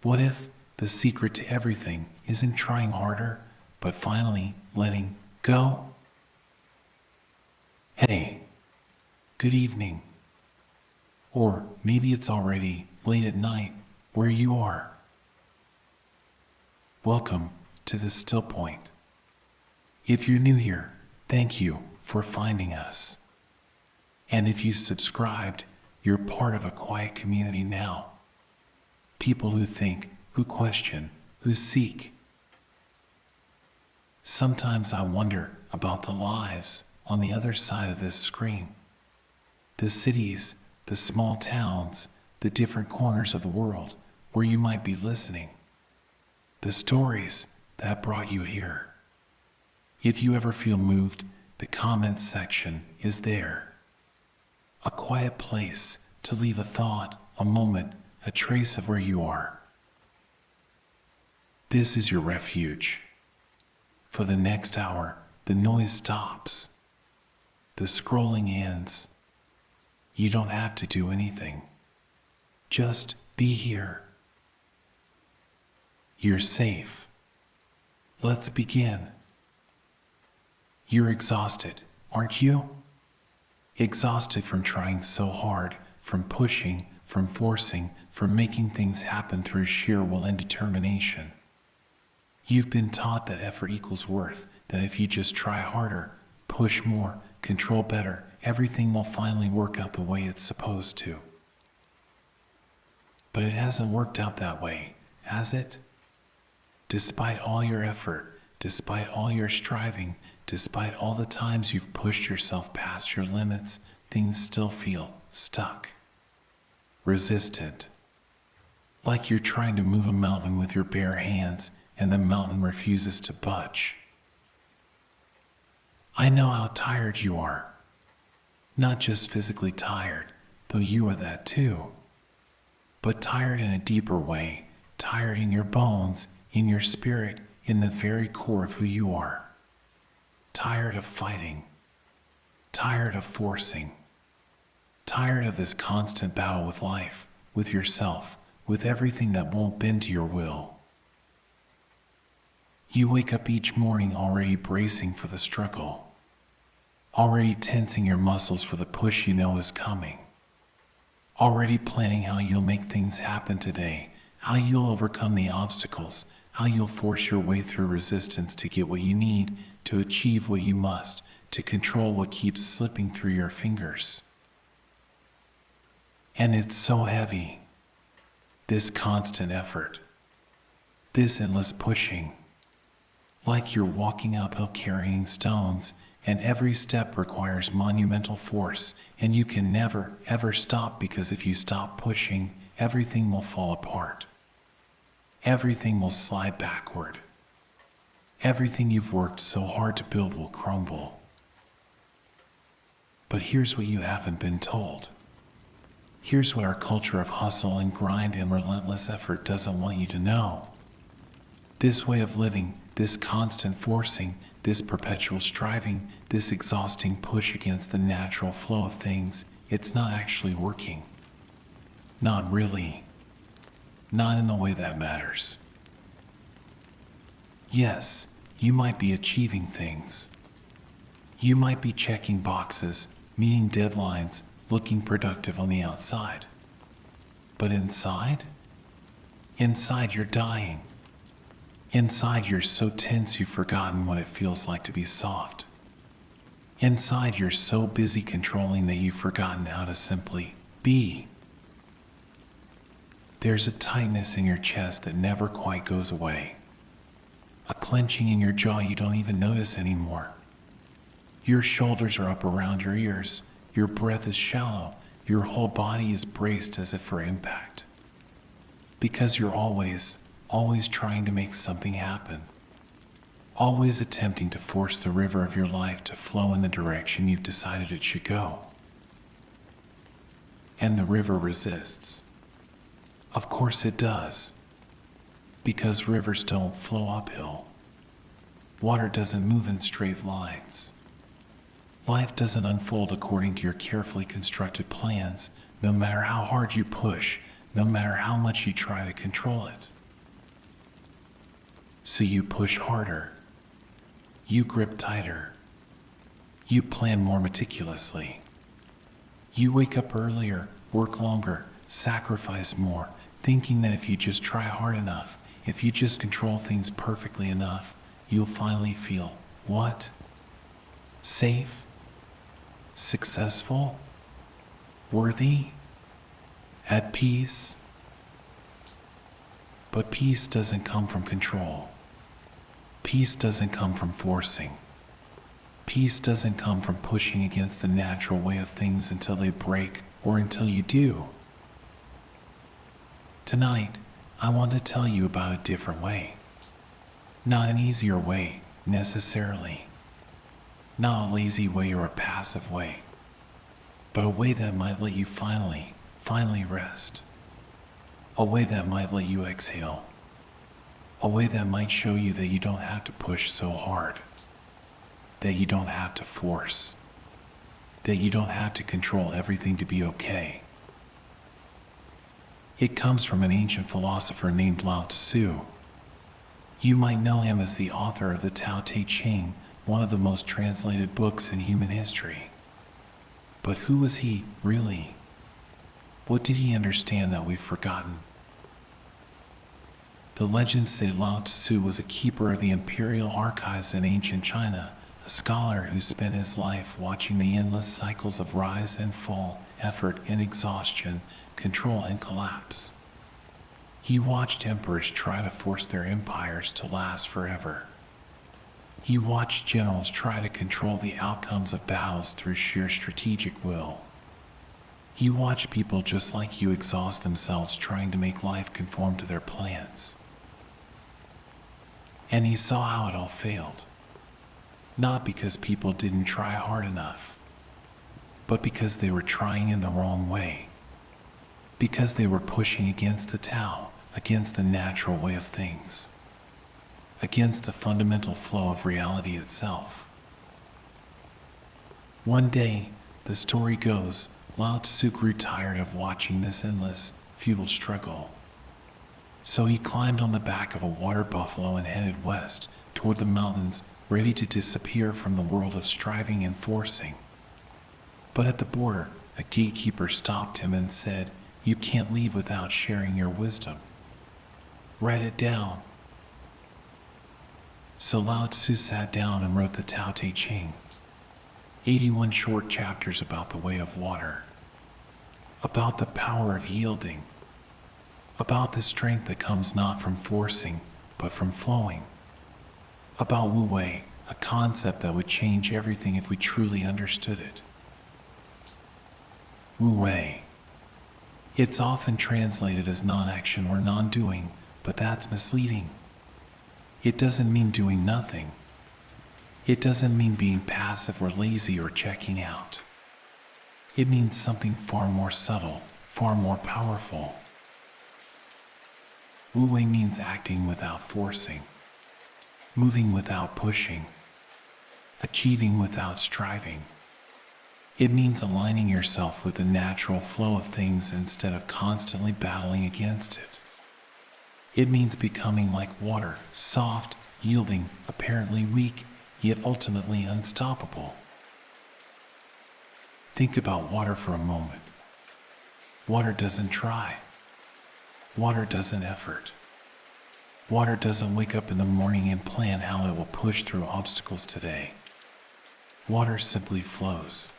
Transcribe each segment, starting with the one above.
What if the secret to everything isn't trying harder, but finally letting go? Hey, good evening. Or maybe it's already late at night where you are. Welcome to the Stillpoint. If you're new here, thank you for finding us. And if you subscribed, you're part of a quiet community now. People who think, who question, who seek. Sometimes I wonder about the lives on the other side of this screen. The cities, the small towns, the different corners of the world where you might be listening. The stories that brought you here. If you ever feel moved, the comments section is there. A quiet place to leave a thought, a moment, a trace of where you are. This is your refuge. For the next hour, the noise stops. The scrolling ends. You don't have to do anything. Just be here. You're safe. Let's begin. You're exhausted, aren't you? Exhausted from trying so hard, from pushing, from forcing, from making things happen through sheer will and determination. You've been taught that effort equals worth, that if you just try harder, push more, control better, everything will finally work out the way it's supposed to. But it hasn't worked out that way, has it? Despite all your effort, despite all your striving, despite all the times you've pushed yourself past your limits, things still feel stuck, resistant. Like you're trying to move a mountain with your bare hands and the mountain refuses to budge. I know how tired you are. Not just physically tired, though you are that too. But tired in a deeper way, tired in your bones, in your spirit, in the very core of who you are. Tired of fighting, tired of forcing, tired of this constant battle with life, with yourself, with everything that won't bend to your will. You wake up each morning already bracing for the struggle, already tensing your muscles for the push you know is coming, already planning how you'll make things happen today, how you'll overcome the obstacles, how you'll force your way through resistance to get what you need, to achieve what you must, to control what keeps slipping through your fingers. And it's so heavy, this constant effort, this endless pushing, like you're walking uphill carrying stones, and every step requires monumental force, and you can never, ever stop, because if you stop pushing, everything will fall apart. Everything will slide backward. Everything you've worked so hard to build will crumble. But here's what you haven't been told. Here's what our culture of hustle and grind and relentless effort doesn't want you to know. This way of living, this constant forcing, this perpetual striving, this exhausting push against the natural flow of things, it's not actually working. Not really. Not in the way that matters. Yes, you might be achieving things. You might be checking boxes, meeting deadlines, looking productive on the outside. But inside? Inside you're dying. Inside you're so tense you've forgotten what it feels like to be soft. Inside you're so busy controlling that you've forgotten how to simply be. There's a tightness in your chest that never quite goes away. A clenching in your jaw you don't even notice anymore. Your shoulders are up around your ears. Your breath is shallow. Your whole body is braced as if for impact. Because you're always trying to make something happen. Always attempting to force the river of your life to flow in the direction you've decided it should go. And the river resists. Of course it does. Because rivers don't flow uphill. Water doesn't move in straight lines. Life doesn't unfold according to your carefully constructed plans, no matter how hard you push, no matter how much you try to control it. So you push harder. You grip tighter. You plan more meticulously. You wake up earlier, work longer, sacrifice more, thinking that if you just try hard enough, if you just control things perfectly enough, you'll finally feel what? Safe? Successful? Worthy? At peace? But peace doesn't come from control. Peace doesn't come from forcing. Peace doesn't come from pushing against the natural way of things until they break or until you do. Tonight, I want to tell you about a different way. Not an easier way, necessarily. Not a lazy way or a passive way, but a way that might let you finally rest. A way that might let you exhale. A way that might show you that you don't have to push so hard. That you don't have to force. That you don't have to control everything to be okay. It comes from an ancient philosopher named Lao Tzu. You might know him as the author of the Tao Te Ching, one of the most translated books in human history. But who was he, really? What did he understand that we've forgotten? The legends say Lao Tzu was a keeper of the imperial archives in ancient China, a scholar who spent his life watching the endless cycles of rise and fall, effort and exhaustion, control and collapse. He watched emperors try to force their empires to last forever. He watched generals try to control the outcomes of battles through sheer strategic will. He watched people just like you exhaust themselves trying to make life conform to their plans. And he saw how it all failed. Not because people didn't try hard enough, but because they were trying in the wrong way. Because they were pushing against the Tao, against the natural way of things, against the fundamental flow of reality itself. One day, the story goes, Lao Tzu grew tired of watching this endless, futile struggle. So he climbed on the back of a water buffalo and headed west, toward the mountains, ready to disappear from the world of striving and forcing. But at the border, a gatekeeper stopped him and said, "You can't leave without sharing your wisdom. Write it down." So Lao Tzu sat down and wrote the Tao Te Ching, 81 short chapters about the way of water, about the power of yielding, about the strength that comes not from forcing, but from flowing, about Wu Wei, a concept that would change everything if we truly understood it. Wu Wei. It's often translated as non-action or non-doing, but that's misleading. It doesn't mean doing nothing. It doesn't mean being passive or lazy or checking out. It means something far more subtle, far more powerful. Wu Wei means acting without forcing, moving without pushing, achieving without striving. It means aligning yourself with the natural flow of things instead of constantly battling against it. It means becoming like water, soft, yielding, apparently weak, yet ultimately unstoppable. Think about water for a moment. Water doesn't try. Water doesn't effort. Water doesn't wake up in the morning and plan how it will push through obstacles today. Water simply flows.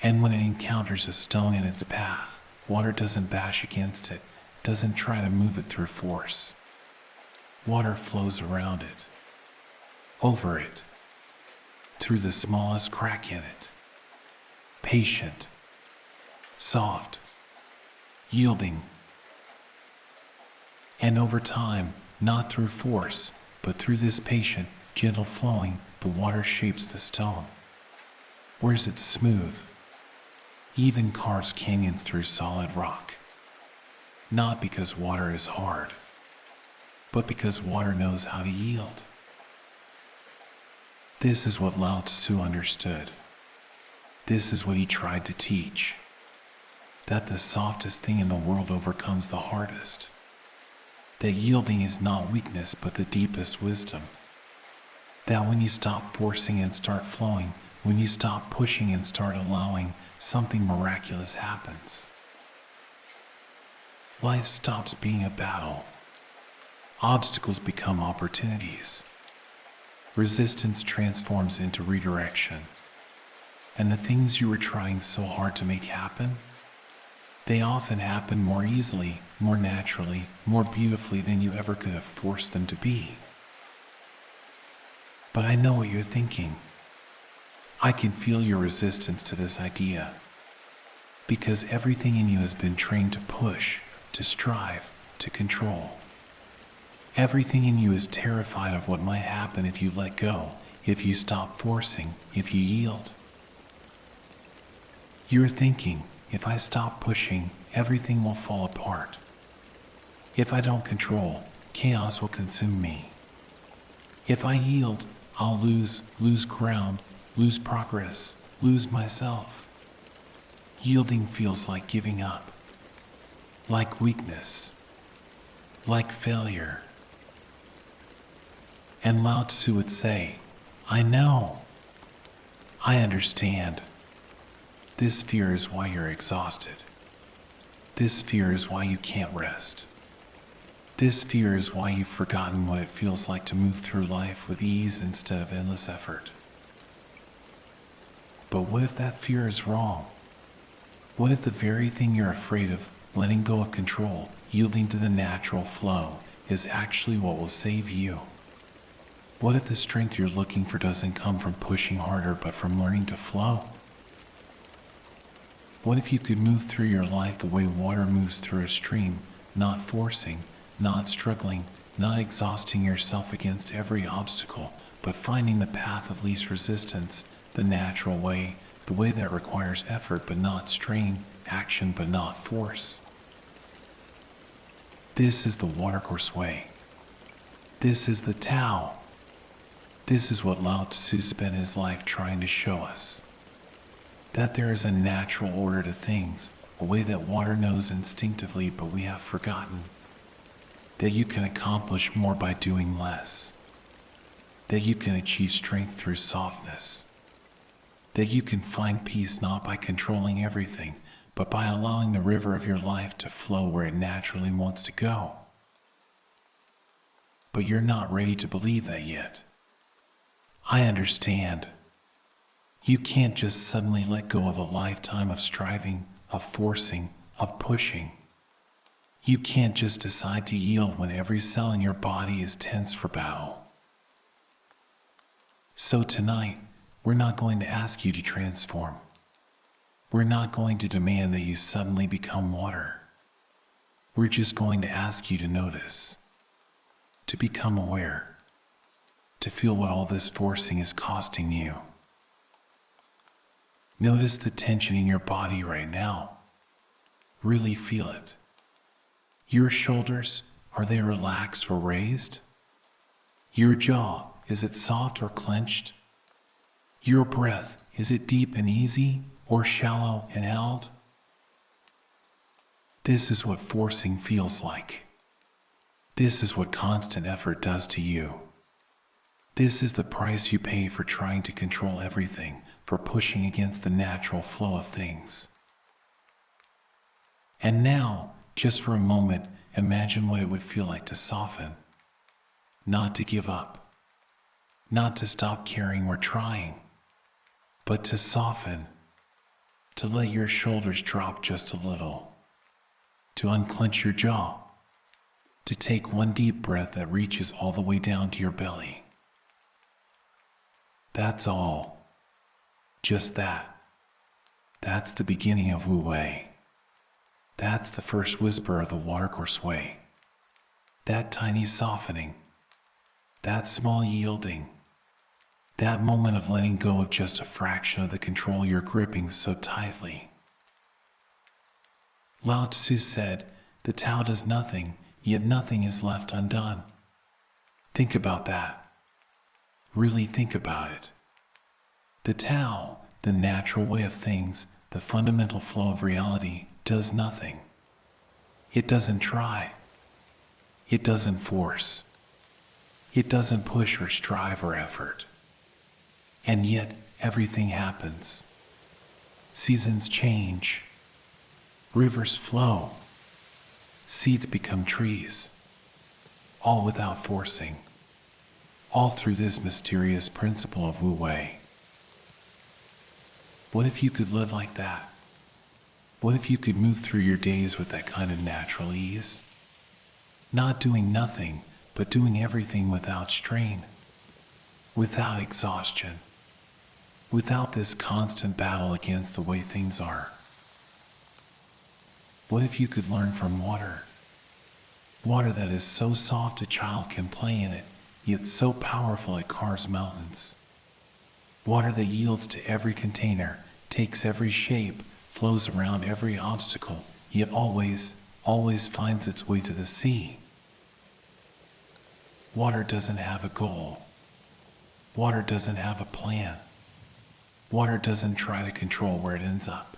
And when it encounters a stone in its path, water doesn't bash against it, doesn't try to move it through force. Water flows around it, over it, through the smallest crack in it. Patient, soft, yielding. And over time, not through force, but through this patient, gentle flowing, the water shapes the stone. Wears it smooth, even carves canyons through solid rock. Not because water is hard, but because water knows how to yield. This is what Lao Tzu understood. This is what he tried to teach. That the softest thing in the world overcomes the hardest. that yielding is not weakness but the deepest wisdom. That when you stop forcing and start flowing, when you stop pushing and start allowing, something miraculous happens. Life stops being a battle. Obstacles become opportunities. Resistance transforms into redirection. And the things you were trying so hard to make happen, they often happen more easily, more naturally, more beautifully than you ever could have forced them to be. But I know what you're thinking. I can feel your resistance to this idea, because everything in you has been trained to push, to strive, to control. Everything in you is terrified of what might happen if you let go, if you stop forcing, if you yield. You're thinking, if I stop pushing, everything will fall apart. If I don't control, chaos will consume me. If I yield, I'll lose ground, lose progress, lose myself. Yielding feels like giving up, like weakness, like failure. And Lao Tzu would say, I know, I understand. This fear is why you're exhausted. This fear is why you can't rest. This fear is why you've forgotten what it feels like to move through life with ease instead of endless effort. But what if that fear is wrong? What if the very thing you're afraid of, letting go of control, yielding to the natural flow, is actually what will save you? What if the strength you're looking for doesn't come from pushing harder, but from learning to flow? What if you could move through your life the way water moves through a stream, not forcing, not struggling, not exhausting yourself against every obstacle, but finding the path of least resistance, the natural way, the way that requires effort but not strain, action but not force? This is the Watercourse Way. This is the Tao. This is what Lao Tzu spent his life trying to show us. That there is a natural order to things, a way that water knows instinctively but we have forgotten. That you can accomplish more by doing less. That you can achieve strength through softness. That you can find peace not by controlling everything, but by allowing the river of your life to flow where it naturally wants to go. But you're not ready to believe that yet. I understand. You can't just suddenly let go of a lifetime of striving, of forcing, of pushing. You can't just decide to yield when every cell in your body is tense for battle. So tonight, we're not going to ask you to transform. We're not going to demand that you suddenly become water. We're just going to ask you to notice, to become aware, to feel what all this forcing is costing you. Notice the tension in your body right now. Really feel it. Your shoulders, are they relaxed or raised? Your jaw, is it soft or clenched? Your breath, is it deep and easy or shallow and held? This is what forcing feels like. This is what constant effort does to you. This is the price you pay for trying to control everything, for pushing against the natural flow of things. And now, just for a moment, imagine what it would feel like to soften. Not to give up. Not to stop caring or trying. But to soften. To let your shoulders drop just a little. To unclench your jaw. To take one deep breath that reaches all the way down to your belly. That's all. Just that. That's the beginning of Wu Wei. That's the first whisper of the Watercourse Way. That tiny softening. That small yielding. That moment of letting go of just a fraction of the control you're gripping so tightly. Lao Tzu said, the Tao does nothing, yet nothing is left undone. Think about that. Really think about it. The Tao, the natural way of things, the fundamental flow of reality, does nothing. It doesn't try. It doesn't force. It doesn't push or strive or effort. And yet, everything happens. Seasons change. Rivers flow. Seeds become trees. All without forcing. All through this mysterious principle of Wu Wei. What if you could live like that? What if you could move through your days with that kind of natural ease? Not doing nothing, but doing everything without strain, without exhaustion, without this constant battle against the way things are. What if you could learn from water? Water that is so soft a child can play in it, yet so powerful it carves mountains. Water that yields to every container, takes every shape, flows around every obstacle, yet always finds its way to the sea. Water doesn't have a goal. Water doesn't have a plan. Water doesn't try to control where it ends up.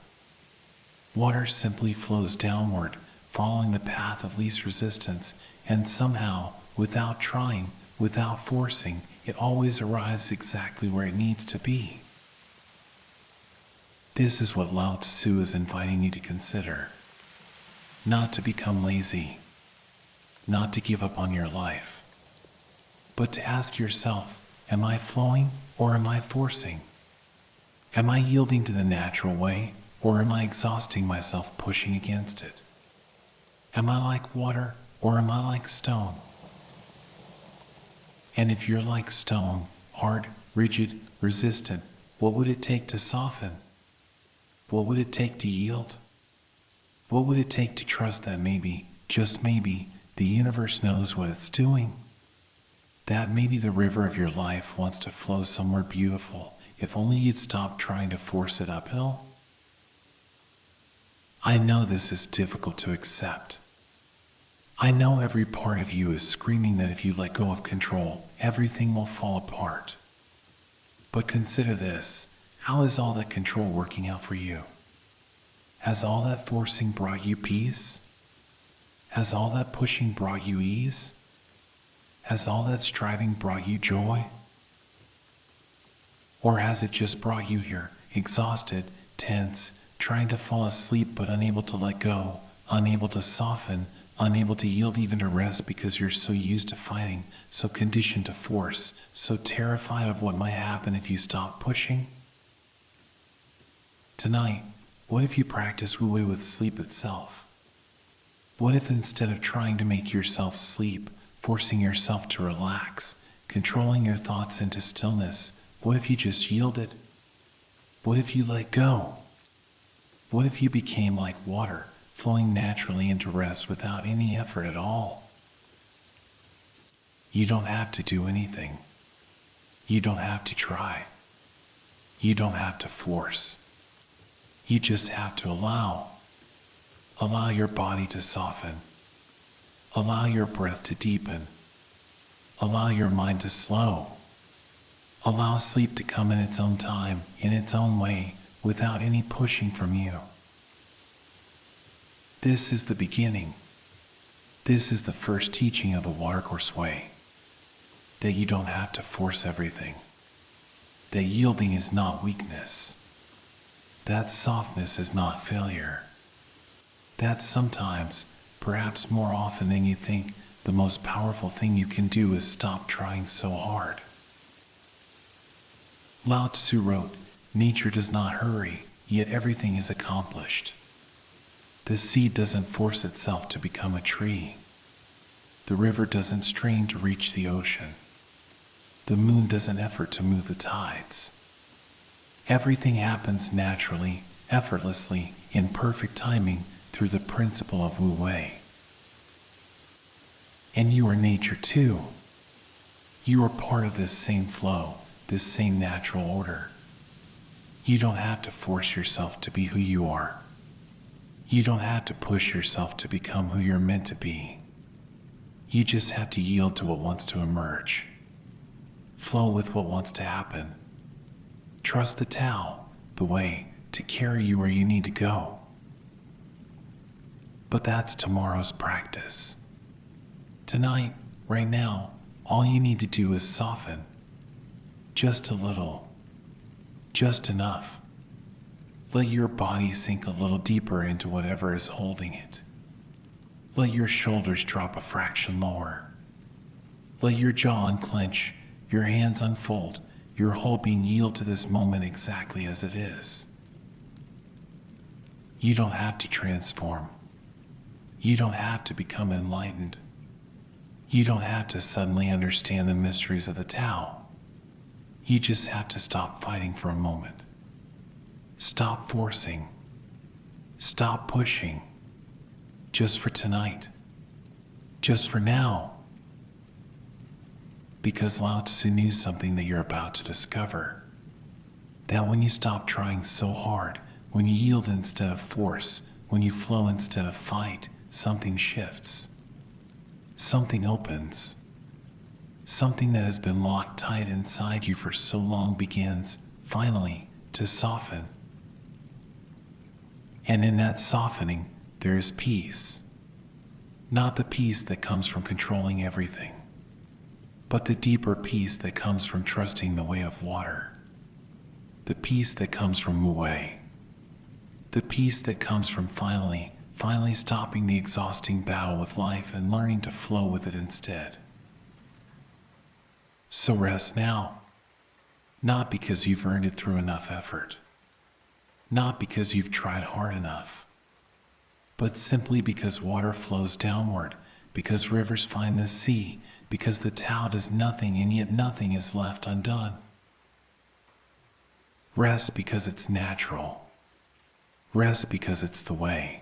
Water simply flows downward, following the path of least resistance, and somehow, without trying, without forcing, it always arrives exactly where it needs to be. This is what Lao Tzu is inviting you to consider. Not to become lazy, not to give up on your life, but to ask yourself, am I flowing or am I forcing? Am I yielding to the natural way or am I exhausting myself pushing against it? Am I like water or am I like stone? And if you're like stone, hard, rigid, resistant, what would it take to soften? What would it take to yield? What would it take to trust that maybe, just maybe, the universe knows what it's doing? That maybe the river of your life wants to flow somewhere beautiful, if only you'd stop trying to force it uphill? I know this is difficult to accept. I know every part of you is screaming that if you let go of control, everything will fall apart. But consider this, how is all that control working out for you? Has all that forcing brought you peace? Has all that pushing brought you ease? Has all that striving brought you joy? Or has it just brought you here, exhausted, tense, trying to fall asleep but unable to let go, unable to soften, unable to yield even to rest because you're so used to fighting, so conditioned to force, so terrified of what might happen if you stop pushing? Tonight, what if you practice Wu Wei with sleep itself? What if instead of trying to make yourself sleep, forcing yourself to relax, controlling your thoughts into stillness, what if you just yielded? What if you let go? What if you became like water, flowing naturally into rest without any effort at all? You don't have to do anything. You don't have to try. You don't have to force. You just have to allow. Allow your body to soften. Allow your breath to deepen. Allow your mind to slow. Allow sleep to come in its own time, in its own way, without any pushing from you. This is the beginning. This is the first teaching of the Watercourse Way. That you don't have to force everything. That yielding is not weakness. That softness is not failure. That sometimes, perhaps more often than you think, the most powerful thing you can do is stop trying so hard. Lao Tzu wrote, "Nature does not hurry, yet everything is accomplished." The seed doesn't force itself to become a tree. The river doesn't strain to reach the ocean. The moon doesn't effort to move the tides. Everything happens naturally, effortlessly, in perfect timing through the principle of Wu Wei. And you are nature too. You are part of this same flow, this same natural order. You don't have to force yourself to be who you are. You don't have to push yourself to become who you're meant to be. You just have to yield to what wants to emerge. Flow with what wants to happen. Trust the Tao, the way, to carry you where you need to go. But that's tomorrow's practice. Tonight, right now, all you need to do is soften. Just a little. Just enough. Let your body sink a little deeper into whatever is holding it. Let your shoulders drop a fraction lower. Let your jaw unclench, your hands unfold, your whole being yield to this moment exactly as it is. You don't have to transform. You don't have to become enlightened. You don't have to suddenly understand the mysteries of the Tao. You just have to stop fighting for a moment. Stop forcing. Stop pushing. Just for tonight. Just for now. Because Lao Tzu knew something that you're about to discover. That when you stop trying so hard, when you yield instead of force, when you flow instead of fight, something shifts. Something opens. Something that has been locked tight inside you for so long begins, finally, to soften. And in that softening, there is peace. Not the peace that comes from controlling everything, but the deeper peace that comes from trusting the way of water. The peace that comes from Wu Wei. The peace that comes from finally stopping the exhausting battle with life and learning to flow with it instead. So rest now. Not because you've earned it through enough effort. Not because you've tried hard enough. But simply because water flows downward, because rivers find the sea, because the Tao does nothing and yet nothing is left undone. Rest because it's natural. Rest because it's the way.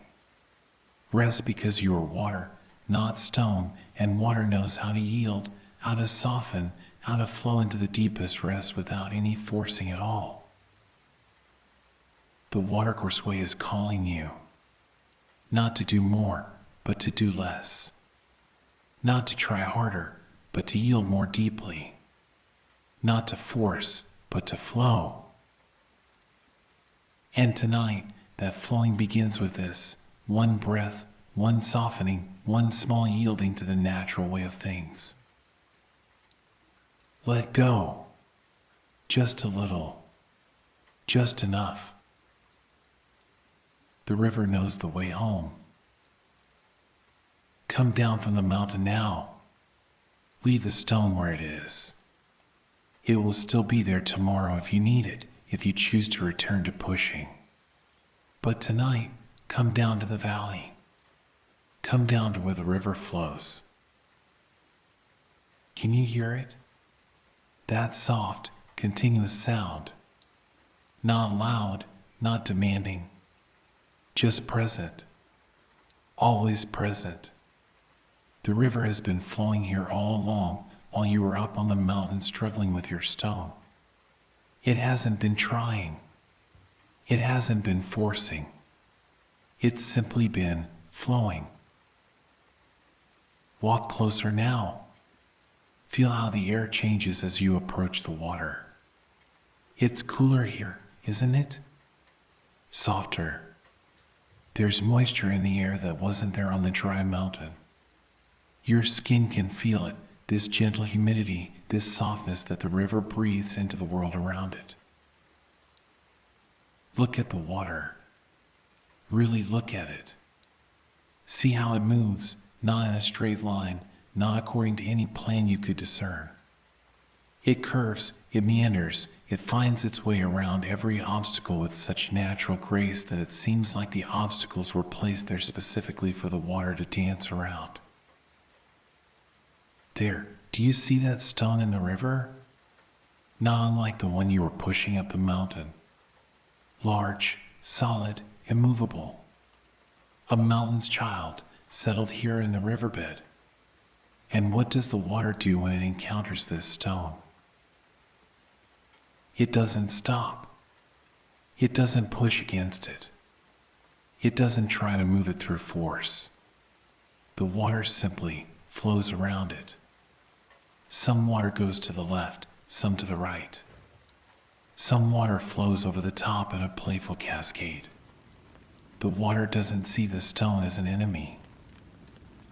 Rest because you are water, not stone, and water knows how to yield, how to soften, how to flow into the deepest rest without any forcing at all. The Watercourse Way is calling you, not to do more, but to do less. Not to try harder, but to yield more deeply. Not to force, but to flow. And tonight, that flowing begins with this, one breath, one softening, one small yielding to the natural way of things. Let go. Just a little. Just enough. The river knows the way home. Come down from the mountain now. Leave the stone where it is. It will still be there tomorrow if you need it, if you choose to return to pushing. But tonight, come down to the valley. Come down to where the river flows. Can you hear it? That soft, continuous sound. Not loud, not demanding. Just present. Always present. The river has been flowing here all along while you were up on the mountain struggling with your stone. It hasn't been trying. It hasn't been forcing. It's simply been flowing. Walk closer now. Feel how the air changes as you approach the water. It's cooler here, isn't it? Softer. There's moisture in the air that wasn't there on the dry mountain. Your skin can feel it, this gentle humidity, this softness that the river breathes into the world around it. Look at the water. Really look at it. See how it moves, not in a straight line, not according to any plan you could discern. It curves, it meanders, it finds its way around every obstacle with such natural grace that it seems like the obstacles were placed there specifically for the water to dance around. There, do you see that stone in the river? Not unlike the one you were pushing up the mountain. Large, solid, immovable. A mountain's child, settled here in the riverbed. And what does the water do when it encounters this stone? It doesn't stop. It doesn't push against it. It doesn't try to move it through force. The water simply flows around it. Some water goes to the left, some to the right. Some water flows over the top in a playful cascade. The water doesn't see the stone as an enemy.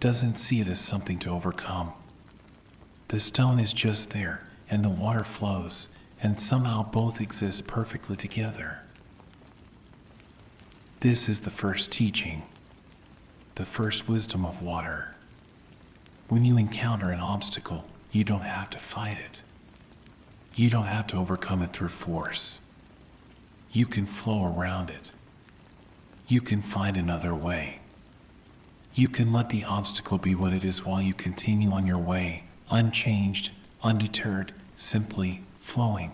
doesn't see it as something to overcome. The stone is just there, and the water flows, and somehow both exist perfectly together. This is the first teaching, the first wisdom of water. When you encounter an obstacle, you don't have to fight it. You don't have to overcome it through force. You can flow around it. You can find another way. You can let the obstacle be what it is while you continue on your way, unchanged, undeterred, simply flowing.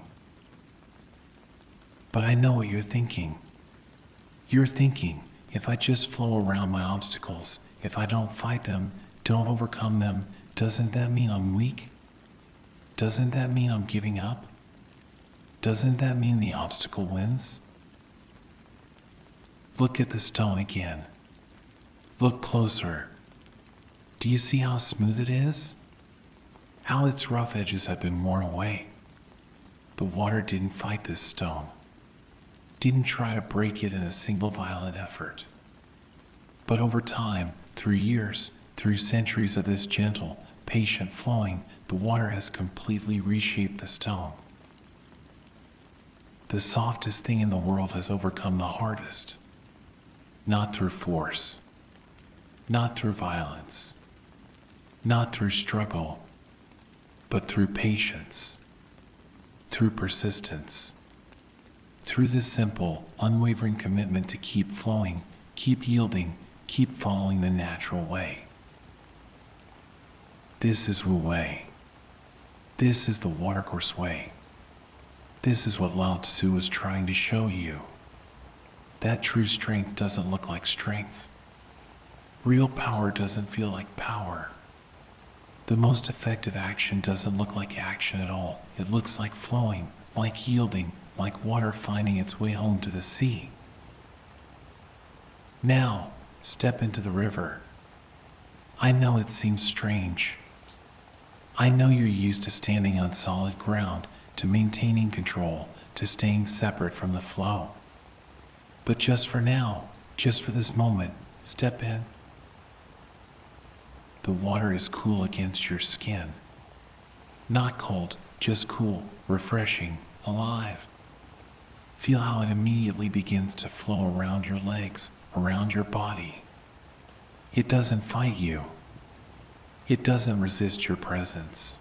But I know what you're thinking. You're thinking, if I just flow around my obstacles, if I don't fight them, don't overcome them, doesn't that mean I'm weak? Doesn't that mean I'm giving up? Doesn't that mean the obstacle wins? Look at the stone again. Look closer. Do you see how smooth it is? How its rough edges have been worn away. The water didn't fight this stone. Didn't try to break it in a single violent effort. But over time, through years, through centuries of this gentle, patient flowing, the water has completely reshaped the stone. The softest thing in the world has overcome the hardest. Not through force, not through violence, not through struggle, but through patience, through persistence, through the simple, unwavering commitment to keep flowing, keep yielding, keep following the natural way. This is Wu Wei. This is the Watercourse Way. This is what Lao Tzu was trying to show you. That true strength doesn't look like strength. Real power doesn't feel like power. The most effective action doesn't look like action at all. It looks like flowing, like yielding, like water finding its way home to the sea. Now, step into the river. I know it seems strange. I know you're used to standing on solid ground, to maintaining control, to staying separate from the flow. But just for now, just for this moment, step in. The water is cool against your skin. Not cold, just cool, refreshing, alive. Feel how it immediately begins to flow around your legs, around your body. It doesn't fight you. It doesn't resist your presence.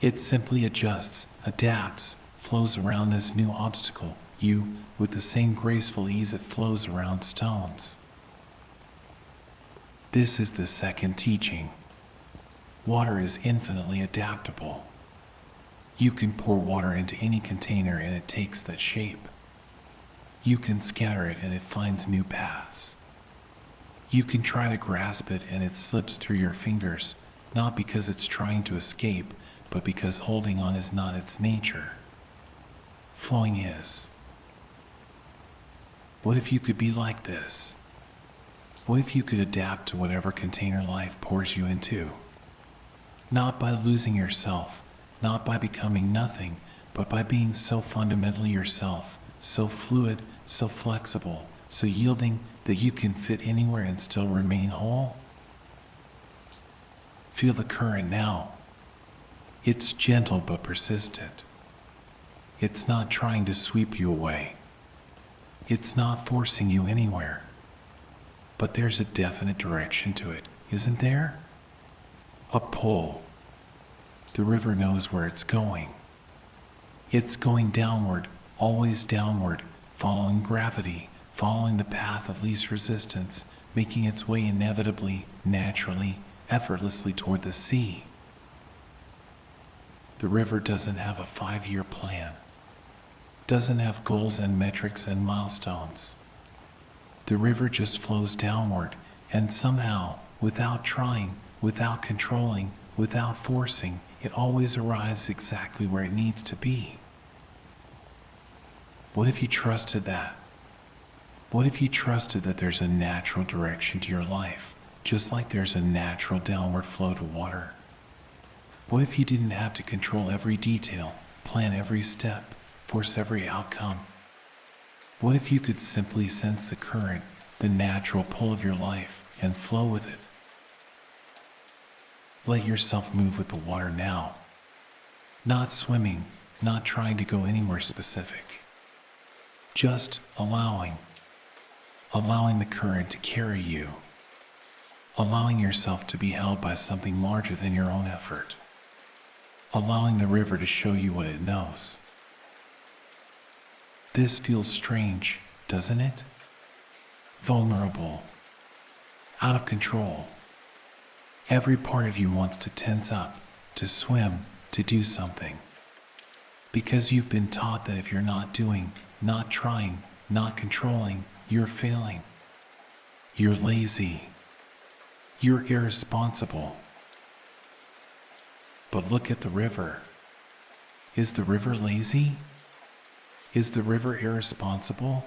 It simply adjusts, adapts, flows around this new obstacle, you, with the same graceful ease it flows around stones. This is the second teaching. Water is infinitely adaptable. You can pour water into any container and it takes that shape. You can scatter it and it finds new paths. You can try to grasp it and it slips through your fingers, not because it's trying to escape, but because holding on is not its nature. Flowing is. What if you could be like this? What if you could adapt to whatever container life pours you into? Not by losing yourself, not by becoming nothing, but by being so fundamentally yourself, so fluid, so flexible, so yielding that you can fit anywhere and still remain whole? Feel the current now. It's gentle but persistent. It's not trying to sweep you away. It's not forcing you anywhere. But there's a definite direction to it, isn't there? A pull. The river knows where it's going. It's going downward, always downward, following gravity, following the path of least resistance, making its way inevitably, naturally, effortlessly toward the sea. The river doesn't have a 5-year plan, doesn't have goals and metrics and milestones. The river just flows downward, and somehow, without trying, without controlling, without forcing, it always arrives exactly where it needs to be. What if you trusted that? What if you trusted that there's a natural direction to your life, just like there's a natural downward flow to water? What if you didn't have to control every detail, plan every step, force every outcome? What if you could simply sense the current, the natural pull of your life, and flow with it? Let yourself move with the water now. Not swimming, not trying to go anywhere specific. Just allowing the current to carry you. Allowing yourself to be held by something larger than your own effort. Allowing the river to show you what it knows. This feels strange, doesn't it? Vulnerable. Out of control. Every part of you wants to tense up, to swim, to do something. Because you've been taught that if you're not doing, not trying, not controlling, you're failing. You're lazy. You're irresponsible. But look at the river. Is the river lazy? Is the river irresponsible?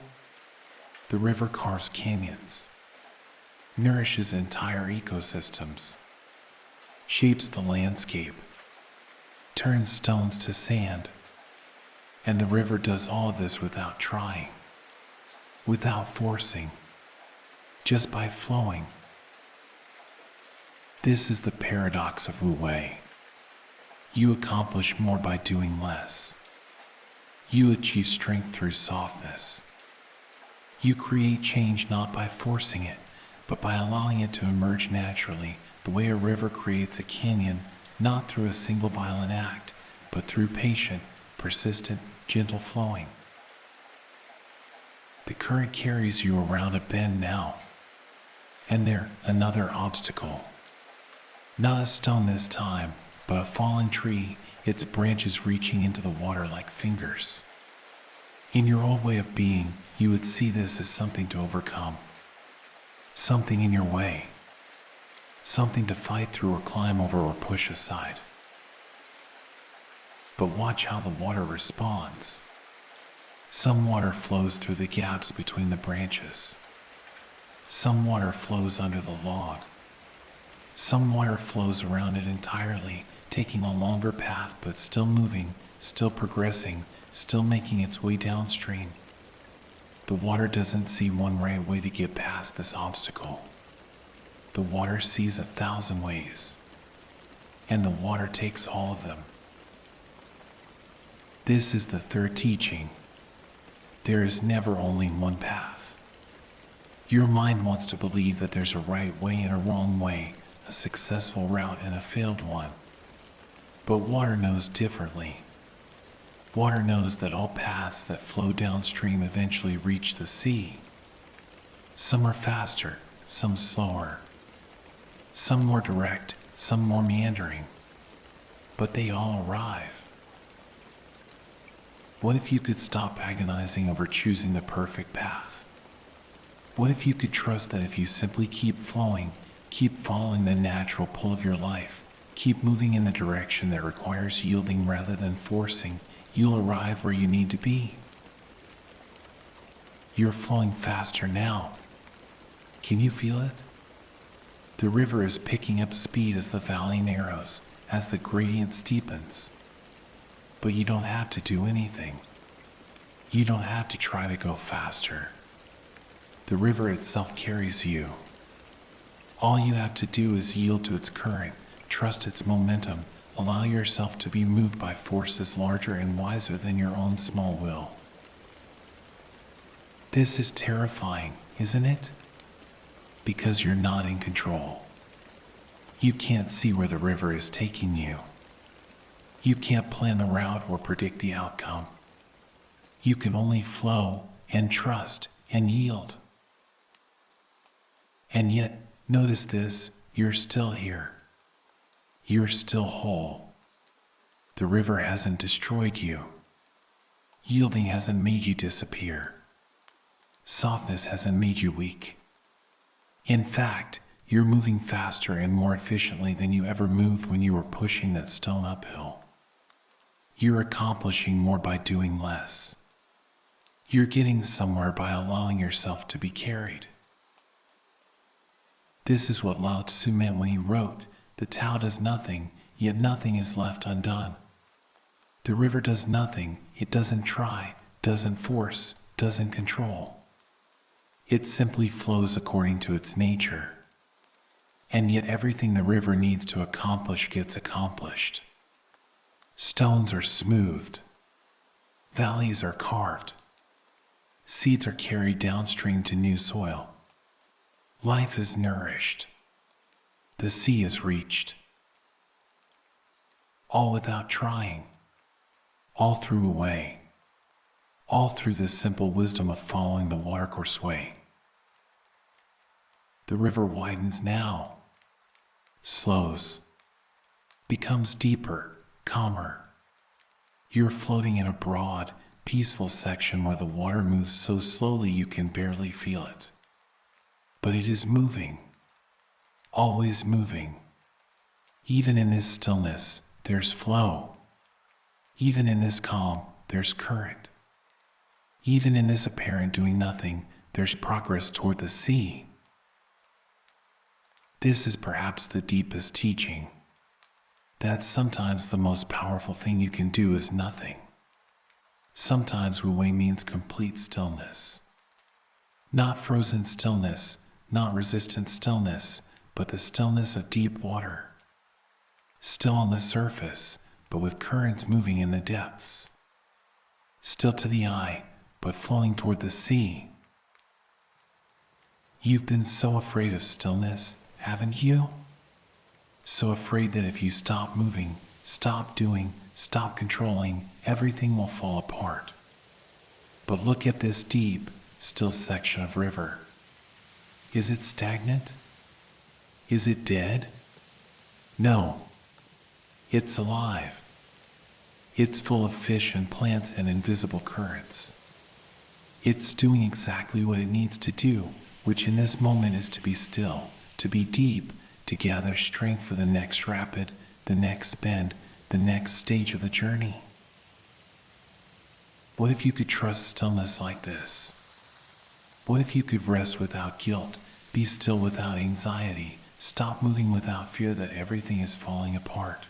The river carves canyons, nourishes entire ecosystems, shapes the landscape, turns stones to sand, and the river does all of this without trying, without forcing, just by flowing. This is the paradox of Wu Wei. You accomplish more by doing less. You achieve strength through softness. You create change not by forcing it, but by allowing it to emerge naturally, the way a river creates a canyon, not through a single violent act, but through patient, persistent, gentle flowing. The current carries you around a bend now, and there another obstacle. Not a stone this time, but a fallen tree, its branches reaching into the water like fingers. In your old way of being, you would see this as something to overcome, something in your way, something to fight through or climb over or push aside. But watch how the water responds. Some water flows through the gaps between the branches. Some water flows under the log. Some water flows around it entirely, taking a longer path but still moving, still progressing, still making its way downstream. The water doesn't see one right way to get past this obstacle. The water sees 1,000 ways, and the water takes all of them. This is the third teaching. There is never only one path. Your mind wants to believe that there's a right way and a wrong way, a successful route and a failed one. But water knows differently. Water knows that all paths that flow downstream eventually reach the sea. Some are faster, some slower. Some more direct, some more meandering. But they all arrive. What if you could stop agonizing over choosing the perfect path? What if you could trust that if you simply keep flowing, keep following the natural pull of your life, keep moving in the direction that requires yielding rather than forcing, you'll arrive where you need to be? You're flowing faster now. Can you feel it? The river is picking up speed as the valley narrows, as the gradient steepens. But you don't have to do anything. You don't have to try to go faster. The river itself carries you. All you have to do is yield to its current, trust its momentum, allow yourself to be moved by forces larger and wiser than your own small will. This is terrifying, isn't it? Because you're not in control. You can't see where the river is taking you. You can't plan the route or predict the outcome. You can only flow and trust and yield. And yet, notice this, you're still here. You're still whole. The river hasn't destroyed you. Yielding hasn't made you disappear. Softness hasn't made you weak. In fact, you're moving faster and more efficiently than you ever moved when you were pushing that stone uphill. You're accomplishing more by doing less. You're getting somewhere by allowing yourself to be carried. This is what Lao Tzu meant when he wrote, "The Tao does nothing, yet nothing is left undone." The river does nothing, it doesn't try, doesn't force, doesn't control. It simply flows according to its nature. and yet everything the river needs to accomplish gets accomplished. Stones are smoothed. Valleys are carved. Seeds are carried downstream to new soil. Life is nourished. The sea is reached. All without trying. All through Wu Wei. All through the simple wisdom of following the Watercourse Way. The river widens now, slows, becomes deeper, calmer. You're floating in a broad, peaceful section where the water moves so slowly you can barely feel it. But it is moving, always moving. Even in this stillness, there's flow. Even in this calm, there's current. Even in this apparent doing nothing, there's progress toward the sea. This is perhaps the deepest teaching, that sometimes the most powerful thing you can do is nothing. Sometimes Wu Wei means complete stillness. Not frozen stillness, not resistant stillness, but the stillness of deep water. Still on the surface, but with currents moving in the depths. Still to the eye, but flowing toward the sea. You've been so afraid of stillness, haven't you? So afraid that if you stop moving, stop doing, stop controlling, everything will fall apart. But look at this deep, still section of river. Is it stagnant? Is it dead? No. It's alive. It's full of fish and plants and invisible currents. It's doing exactly what it needs to do, which in this moment is to be still, to be deep, to gather strength for the next rapid, the next bend, the next stage of the journey. What if you could trust stillness like this? What if you could rest without guilt, be still without anxiety, stop moving without fear that everything is falling apart?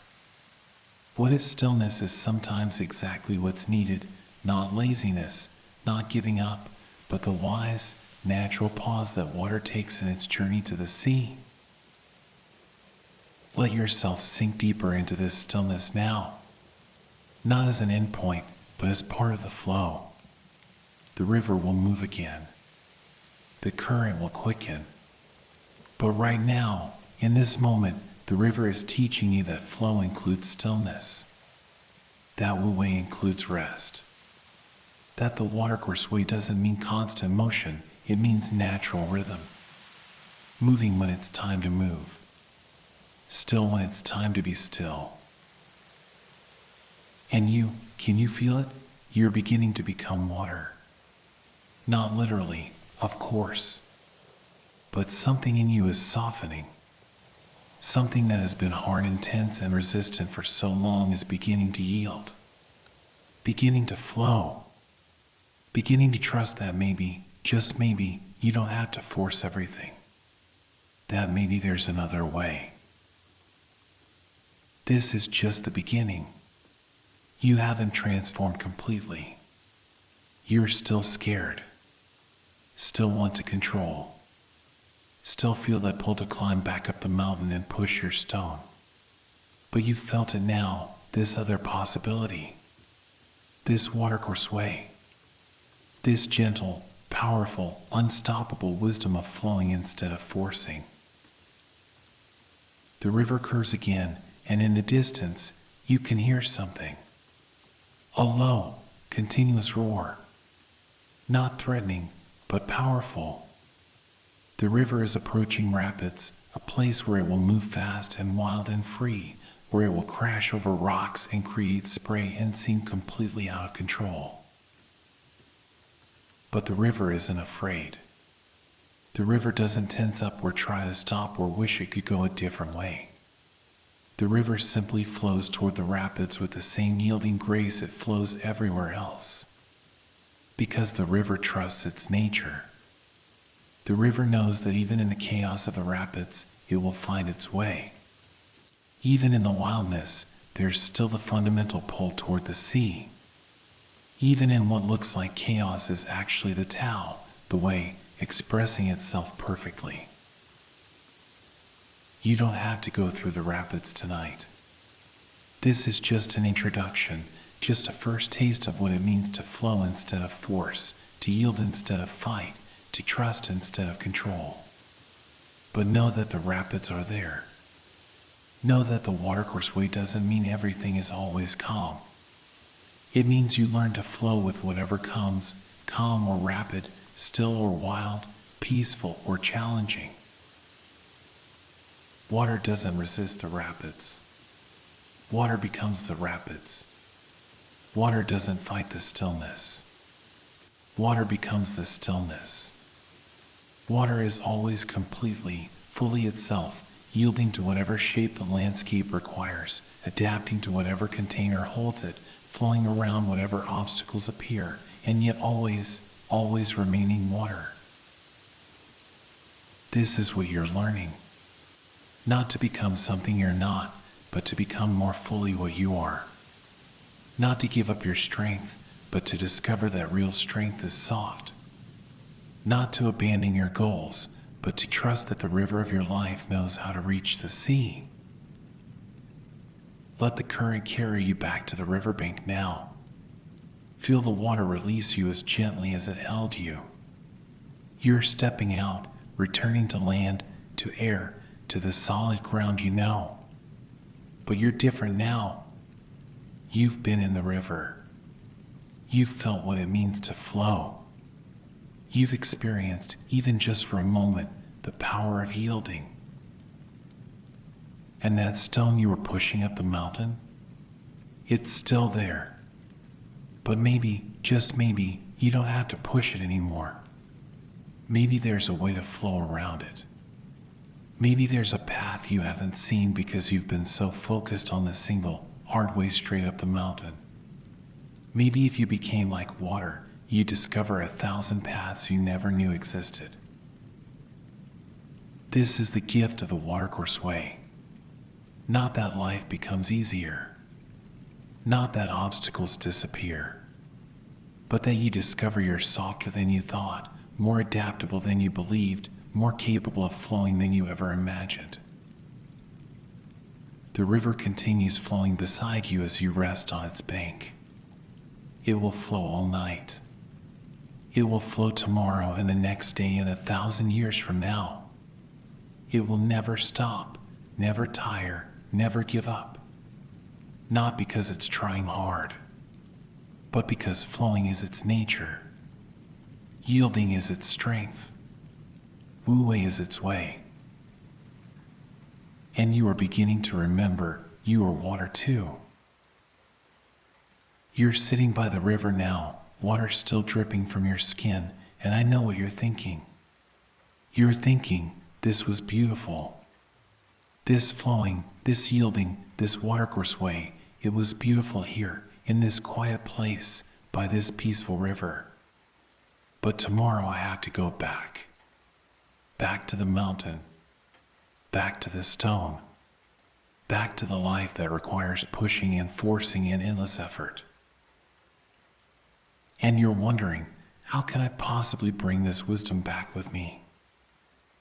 What if stillness is sometimes exactly what's needed, not laziness, not giving up, but the wise, natural pause that water takes in its journey to the sea? Let yourself sink deeper into this stillness now, not as an endpoint, but as part of the flow. The river will move again. The current will quicken. But right now, in this moment, the river is teaching you that flow includes stillness, that Wu Wei includes rest, that the Watercourse Way doesn't mean constant motion, it means natural rhythm, moving when it's time to move, still when it's time to be still. And can you feel it? You're beginning to become water. Not literally, of course, but something in you is softening. Something that has been hard, intense, and resistant for so long is beginning to yield, beginning to flow, beginning to trust that maybe, just maybe, you don't have to force everything, that maybe there's another way. This is just the beginning. You haven't transformed completely. You're still scared, still want to control, still feel that pull to climb back up the mountain and push your stone. But you've felt it now, this other possibility, this Watercourse Way, this gentle, powerful, unstoppable wisdom of flowing instead of forcing. The river curves again, and in the distance, you can hear something. A low, continuous roar. Not threatening, but powerful. The river is approaching rapids, a place where it will move fast and wild and free, where it will crash over rocks and create spray and seem completely out of control. But the river isn't afraid. The river doesn't tense up or try to stop or wish it could go a different way. The river simply flows toward the rapids with the same yielding grace it flows everywhere else. Because the river trusts its nature. The river knows that even in the chaos of the rapids, it will find its way. Even in the wildness, there's still the fundamental pull toward the sea. Even in what looks like chaos is actually the Tao, the way, expressing itself perfectly. You don't have to go through the rapids tonight. This is just an introduction, just a first taste of what it means to flow instead of force, to yield instead of fight, to trust instead of control. But know that the rapids are there. Know that the Watercourse Way doesn't mean everything is always calm. It means you learn to flow with whatever comes, calm or rapid, still or wild, peaceful or challenging. Water doesn't resist the rapids. Water becomes the rapids. Water doesn't fight the stillness. Water becomes the stillness. Water is always completely, fully itself, yielding to whatever shape the landscape requires, adapting to whatever container holds it, flowing around whatever obstacles appear, and yet always, always remaining water. This is what you're learning. Not to become something you're not, but to become more fully what you are. Not to give up your strength, but to discover that real strength is soft. Not to abandon your goals, but to trust that the river of your life knows how to reach the sea. Let the current carry you back to the riverbank now. Feel the water release you as gently as it held you. You're stepping out, returning to land, to air, to the solid ground you know. But you're different now. You've been in the river. You've felt what it means to flow. You've experienced, even just for a moment, the power of yielding. And that stone you were pushing up the mountain, it's still there. But maybe, just maybe, you don't have to push it anymore. Maybe there's a way to flow around it. Maybe there's a path you haven't seen because you've been so focused on the single, hard way straight up the mountain. Maybe if you became like water, you'd discover 1,000 paths you never knew existed. This is the gift of the Watercourse Way. Not that life becomes easier. Not that obstacles disappear. But that you discover you're softer than you thought, more adaptable than you believed, more capable of flowing than you ever imagined. The river continues flowing beside you as you rest on its bank. It will flow all night. It will flow tomorrow and the next day and 1,000 years from now. It will never stop, never tire, never give up. Not because it's trying hard, but because flowing is its nature. Yielding is its strength. Wu Wei is its way. And you are beginning to remember you are water too. You're sitting by the river now, water still dripping from your skin, and I know what you're thinking. You're thinking, this was beautiful. This flowing, this yielding, this Watercourse Way, it was beautiful here, in this quiet place, by this peaceful river. But tomorrow I have to go back. Back to the mountain. Back to the stone. Back to the life that requires pushing and forcing and endless effort. And you're wondering, how can I possibly bring this wisdom back with me?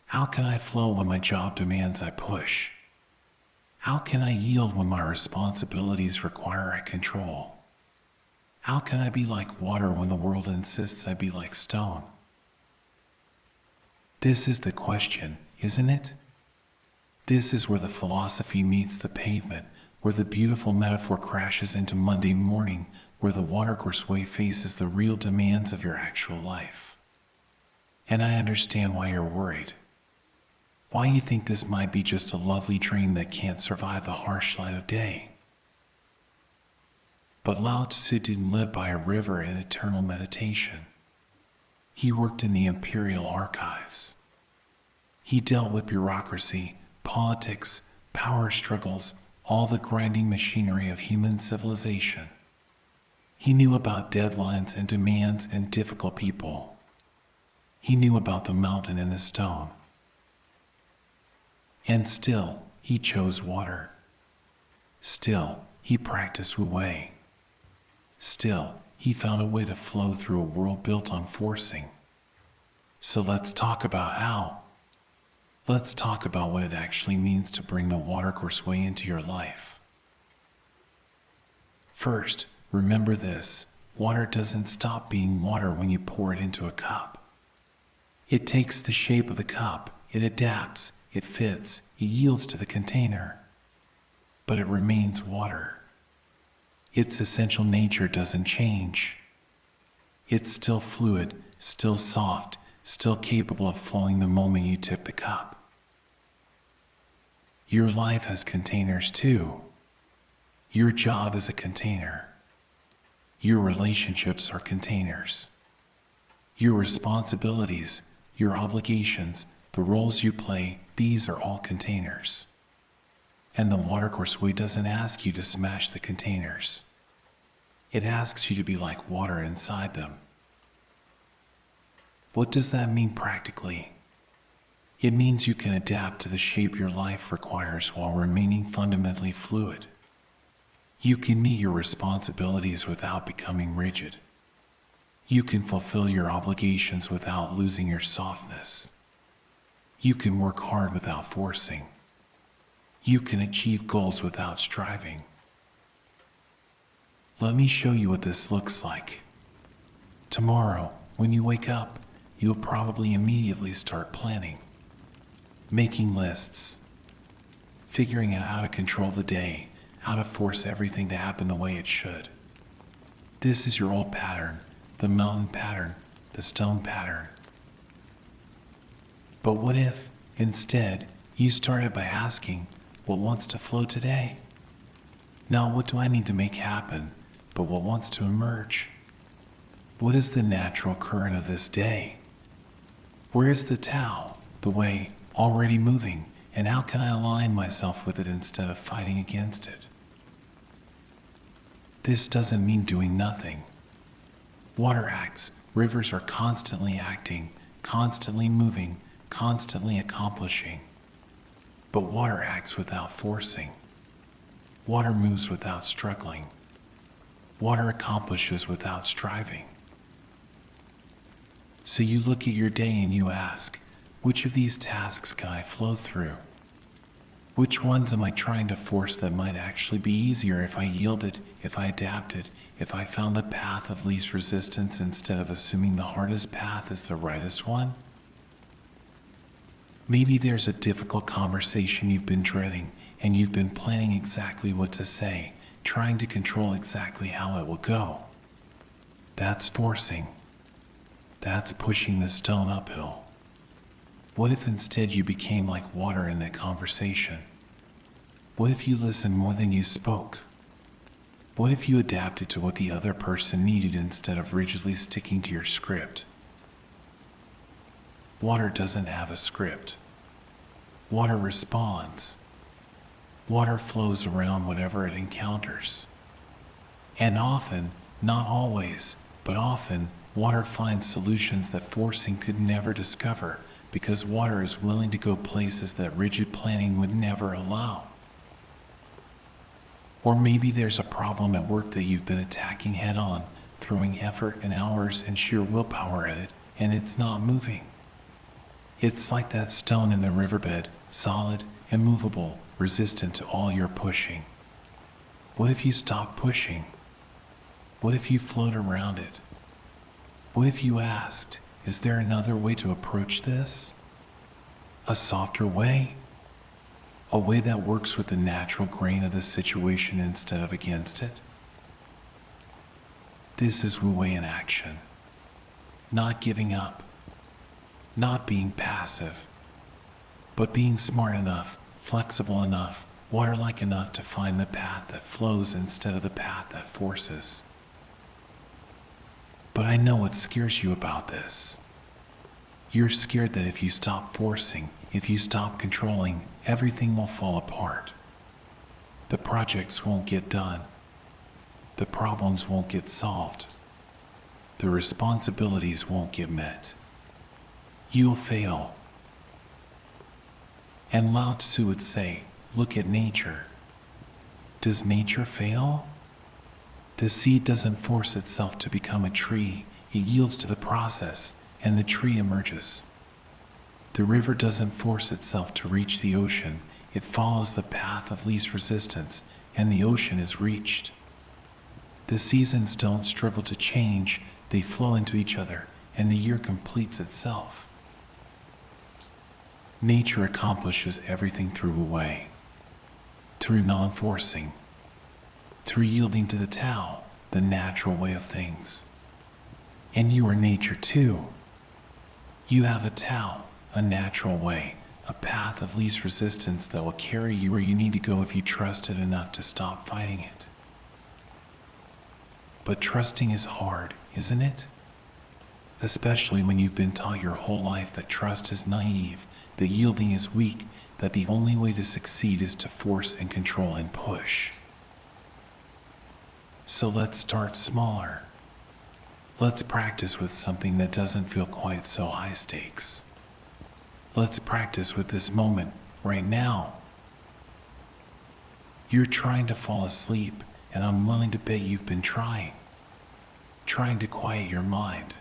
How can I flow when my job demands I push? How can I yield when my responsibilities require I control? How can I be like water when the world insists I be like stone? This is the question, isn't it? This is where the philosophy meets the pavement, where the beautiful metaphor crashes into Monday morning, where the Watercourse Way faces the real demands of your actual life. And I understand why you're worried. Why you think this might be just a lovely dream that can't survive the harsh light of day. But Lao Tzu didn't live by a river in eternal meditation. He worked in the imperial archives. He dealt with bureaucracy, politics, power struggles, all the grinding machinery of human civilization. He knew about deadlines and demands and difficult people. He knew about the mountain and the stone. And still, he chose water. Still, he practiced Wu Wei. Still, he found a way to flow through a world built on forcing. So let's talk about how. Let's talk about what it actually means to bring the Watercourse Way into your life. First, remember this: water doesn't stop being water when you pour it into a cup. It takes the shape of the cup, it adapts, it fits, it yields to the container. But it remains water. Its essential nature doesn't change. It's still fluid, still soft, still capable of flowing the moment you tip the cup. Your life has containers too. Your job is a container. Your relationships are containers. Your responsibilities, your obligations, the roles you play, these are all containers. And the Watercourse Way doesn't ask you to smash the containers. It asks you to be like water inside them. What does that mean practically? It means you can adapt to the shape your life requires while remaining fundamentally fluid. You can meet your responsibilities without becoming rigid. You can fulfill your obligations without losing your softness. You can work hard without forcing. You can achieve goals without striving. Let me show you what this looks like. Tomorrow, when you wake up, you'll probably immediately start planning, making lists, figuring out how to control the day, how to force everything to happen the way it should. This is your old pattern, the mountain pattern, the stone pattern. But what if, instead, you started by asking, what wants to flow today? Not what do I need to make happen, but what wants to emerge? What is the natural current of this day? Where is the Tao, the way, already moving, and how can I align myself with it instead of fighting against it? This doesn't mean doing nothing. Water acts, rivers are constantly acting, constantly moving, constantly accomplishing. But water acts without forcing. Water moves without struggling. Water accomplishes without striving. So you look at your day and you ask, which of these tasks can I flow through? Which ones am I trying to force that might actually be easier if I yielded, if I adapted, if I found the path of least resistance instead of assuming the hardest path is the rightest one? Maybe there's a difficult conversation you've been dreading and you've been planning exactly what to say, trying to control exactly how it will go. That's forcing. That's pushing the stone uphill. What if instead you became like water in that conversation? What if you listened more than you spoke? What if you adapted to what the other person needed instead of rigidly sticking to your script? Water doesn't have a script. Water responds. Water flows around whatever it encounters. And often, not always, but often, water finds solutions that forcing could never discover, because water is willing to go places that rigid planning would never allow. Or maybe there's a problem at work that you've been attacking head on, throwing effort and hours and sheer willpower at it, and it's not moving. It's like that stone in the riverbed, solid, immovable, resistant to all your pushing. What if you stopped pushing? What if you float around it? What if you asked, is there another way to approach this? A softer way? A way that works with the natural grain of the situation instead of against it? This is Wu Wei in action. Not giving up. Not being passive. But being smart enough, flexible enough, water-like enough to find the path that flows instead of the path that forces. But I know what scares you about this. You're scared that if you stop forcing, if you stop controlling, everything will fall apart. The projects won't get done. The problems won't get solved. The responsibilities won't get met. You'll fail. And Lao Tzu would say, look at nature. Does nature fail? The seed doesn't force itself to become a tree. It yields to the process, and the tree emerges. The river doesn't force itself to reach the ocean, it follows the path of least resistance, and the ocean is reached. The seasons don't struggle to change, they flow into each other, and the year completes itself. Nature accomplishes everything through Wu Wei, through non-forcing, through yielding to the Tao, the natural way of things. And you are nature too. You have a Tao, a natural way, a path of least resistance that will carry you where you need to go if you trust it enough to stop fighting it. But trusting is hard, isn't it? Especially when you've been taught your whole life that trust is naive, that yielding is weak, that the only way to succeed is to force and control and push. So let's start smaller. Let's practice with something that doesn't feel quite so high stakes. Let's practice with this moment, right now. You're trying to fall asleep, and I'm willing to bet you've been trying to quiet your mind,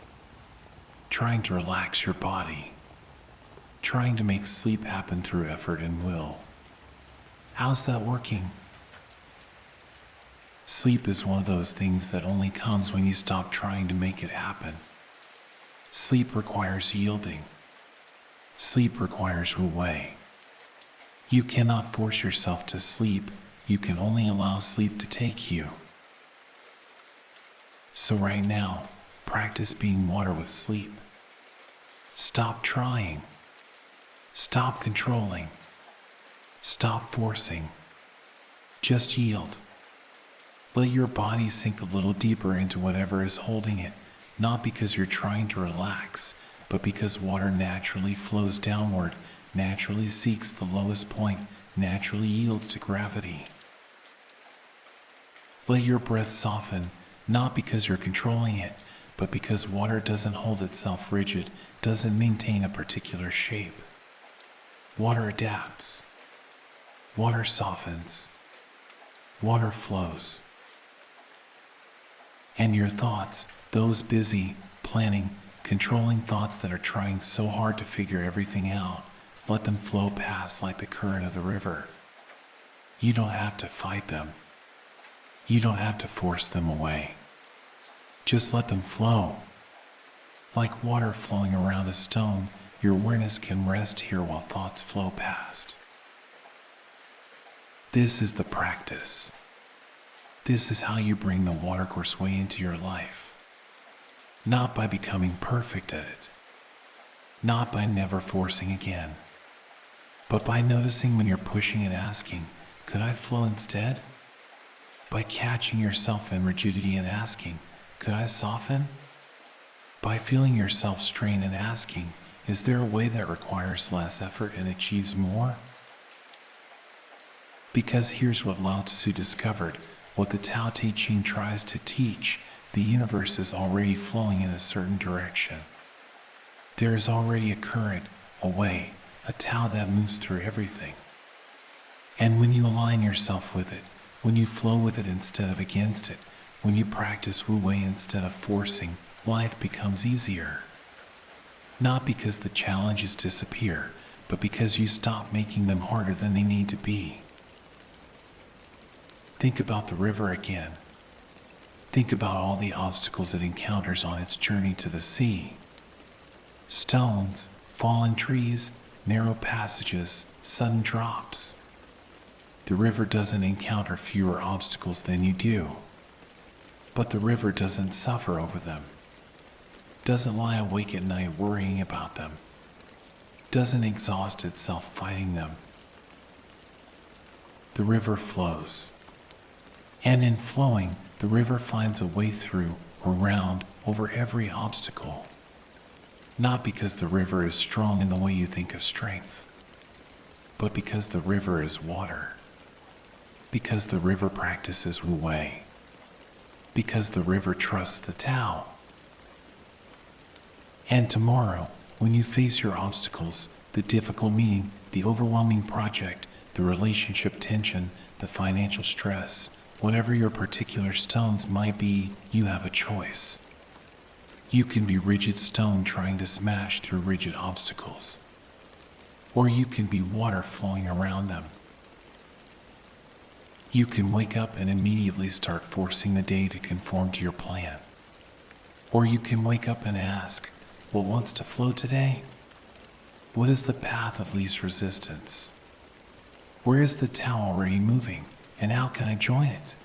trying to relax your body, trying to make sleep happen through effort and will. How's that working? Sleep is one of those things that only comes when you stop trying to make it happen. Sleep requires yielding. Sleep requires Wu Wei. You cannot force yourself to sleep, you can only allow sleep to take you. So right now, practice being water with sleep. Stop trying. Stop controlling. Stop forcing. Just yield. Let your body sink a little deeper into whatever is holding it, not because you're trying to relax, but because water naturally flows downward, naturally seeks the lowest point, naturally yields to gravity. Let your breath soften, not because you're controlling it, but because water doesn't hold itself rigid, doesn't maintain a particular shape. Water adapts. Water softens. Water flows. And your thoughts, those busy, planning, controlling thoughts that are trying so hard to figure everything out, let them flow past like the current of the river. You don't have to fight them. You don't have to force them away. Just let them flow. Like water flowing around a stone, your awareness can rest here while thoughts flow past. This is the practice. This is how you bring the Watercourse Way into your life. Not by becoming perfect at it. Not by never forcing again. But by noticing when you're pushing and asking, could I flow instead? By catching yourself in rigidity and asking, could I soften? By feeling yourself strain and asking, is there a way that requires less effort and achieves more? Because here's what Lao Tzu discovered, what the Tao Te Ching tries to teach, the universe is already flowing in a certain direction. There is already a current, a way, a Tao that moves through everything. And when you align yourself with it, when you flow with it instead of against it, when you practice Wu Wei instead of forcing, life becomes easier. Not because the challenges disappear, but because you stop making them harder than they need to be. Think about the river again. Think about all the obstacles it encounters on its journey to the sea. Stones, fallen trees, narrow passages, sudden drops. The river doesn't encounter fewer obstacles than you do. But the river doesn't suffer over them. Doesn't lie awake at night worrying about them. Doesn't exhaust itself fighting them. The river flows. And in flowing, the river finds a way through, around, over every obstacle. Not because the river is strong in the way you think of strength, but because the river is water. Because the river practices Wu Wei. Because the river trusts the Tao. And tomorrow, when you face your obstacles, the difficult meeting, the overwhelming project, the relationship tension, the financial stress, whatever your particular stones might be, you have a choice. You can be rigid stone trying to smash through rigid obstacles. or you can be water flowing around them. You can wake up and immediately start forcing the day to conform to your plan. Or you can wake up and ask, what wants to flow today? What is the path of least resistance? Where is the Tao already moving, and how can I join it?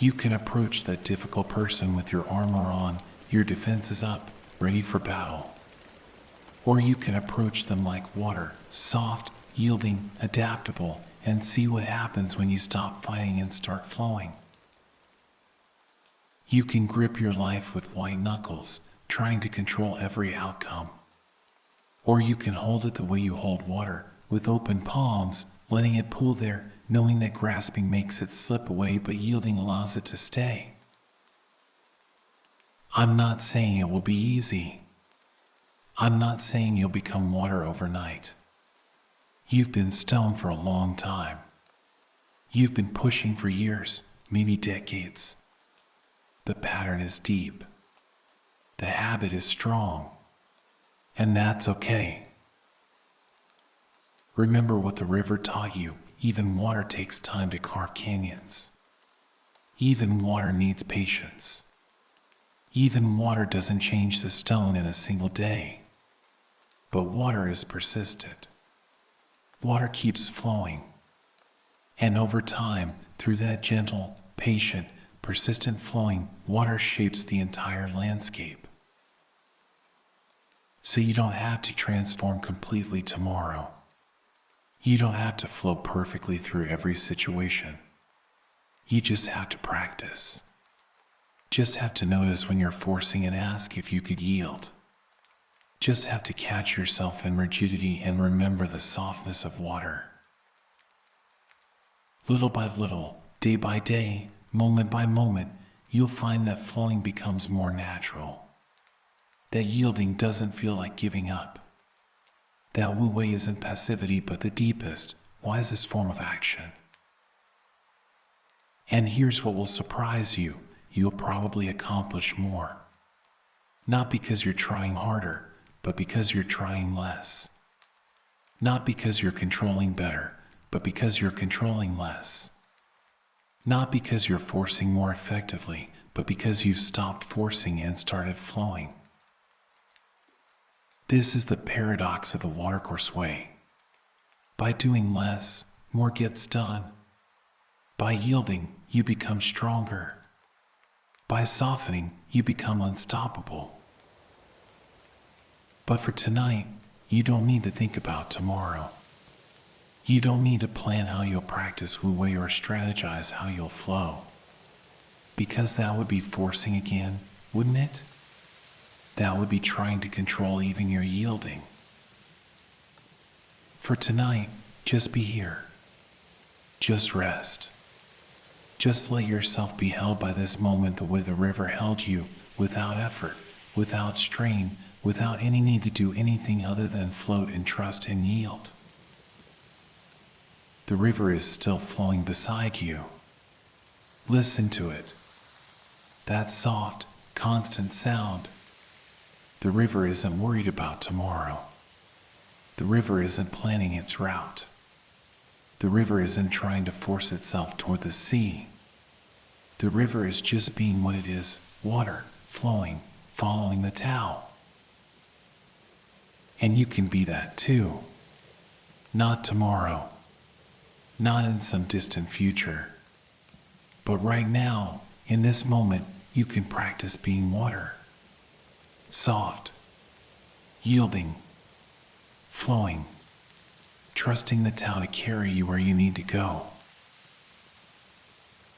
You can approach that difficult person with your armor on, your defenses up, ready for battle. Or you can approach them like water, soft, yielding, adaptable, and see what happens when you stop fighting and start flowing. You can grip your life with white knuckles, trying to control every outcome. Or you can hold it the way you hold water, with open palms, letting it pool there, knowing that grasping makes it slip away but yielding allows it to stay. I'm not saying it will be easy. I'm not saying you'll become water overnight. You've been stone for a long time. You've been pushing for years, maybe decades. The pattern is deep. The habit is strong. And that's okay. Remember what the river taught you. Even water takes time to carve canyons. Even water needs patience. Even water doesn't change the stone in a single day. But water is persistent. Water keeps flowing. And over time, through that gentle, patient, persistent flowing, water shapes the entire landscape. So you don't have to transform completely tomorrow. You don't have to flow perfectly through every situation. You just have to practice. Just have to notice when you're forcing and ask if you could yield. Just have to catch yourself in rigidity and remember the softness of water. Little by little, day by day, moment by moment, you'll find that flowing becomes more natural. That yielding doesn't feel like giving up. That Wu Wei isn't passivity but the deepest, wisest form of action. And here's what will surprise you. You'll probably accomplish more. Not because you're trying harder, but because you're trying less. Not because you're controlling better, but because you're controlling less. Not because you're forcing more effectively, but because you've stopped forcing and started flowing. This is the paradox of the Watercourse Way. By doing less, more gets done. By yielding, you become stronger. By softening, you become unstoppable. But for tonight, you don't need to think about tomorrow. You don't need to plan how you'll practice Wu Wei or strategize how you'll flow. Because that would be forcing again, wouldn't it? That would be trying to control even your yielding. For tonight, just be here. Just rest. Just let yourself be held by this moment the way the river held you, without effort, without strain, without any need to do anything other than float and trust and yield. The river is still flowing beside you. Listen to it. That soft, constant sound. The river isn't worried about tomorrow. The river isn't planning its route. The river isn't trying to force itself toward the sea. The river is just being what it is, water, flowing, following the Tao. And you can be that too. Not tomorrow. Not in some distant future. But right now, in this moment, you can practice being water. Soft, yielding, flowing, trusting the Tao to carry you where you need to go.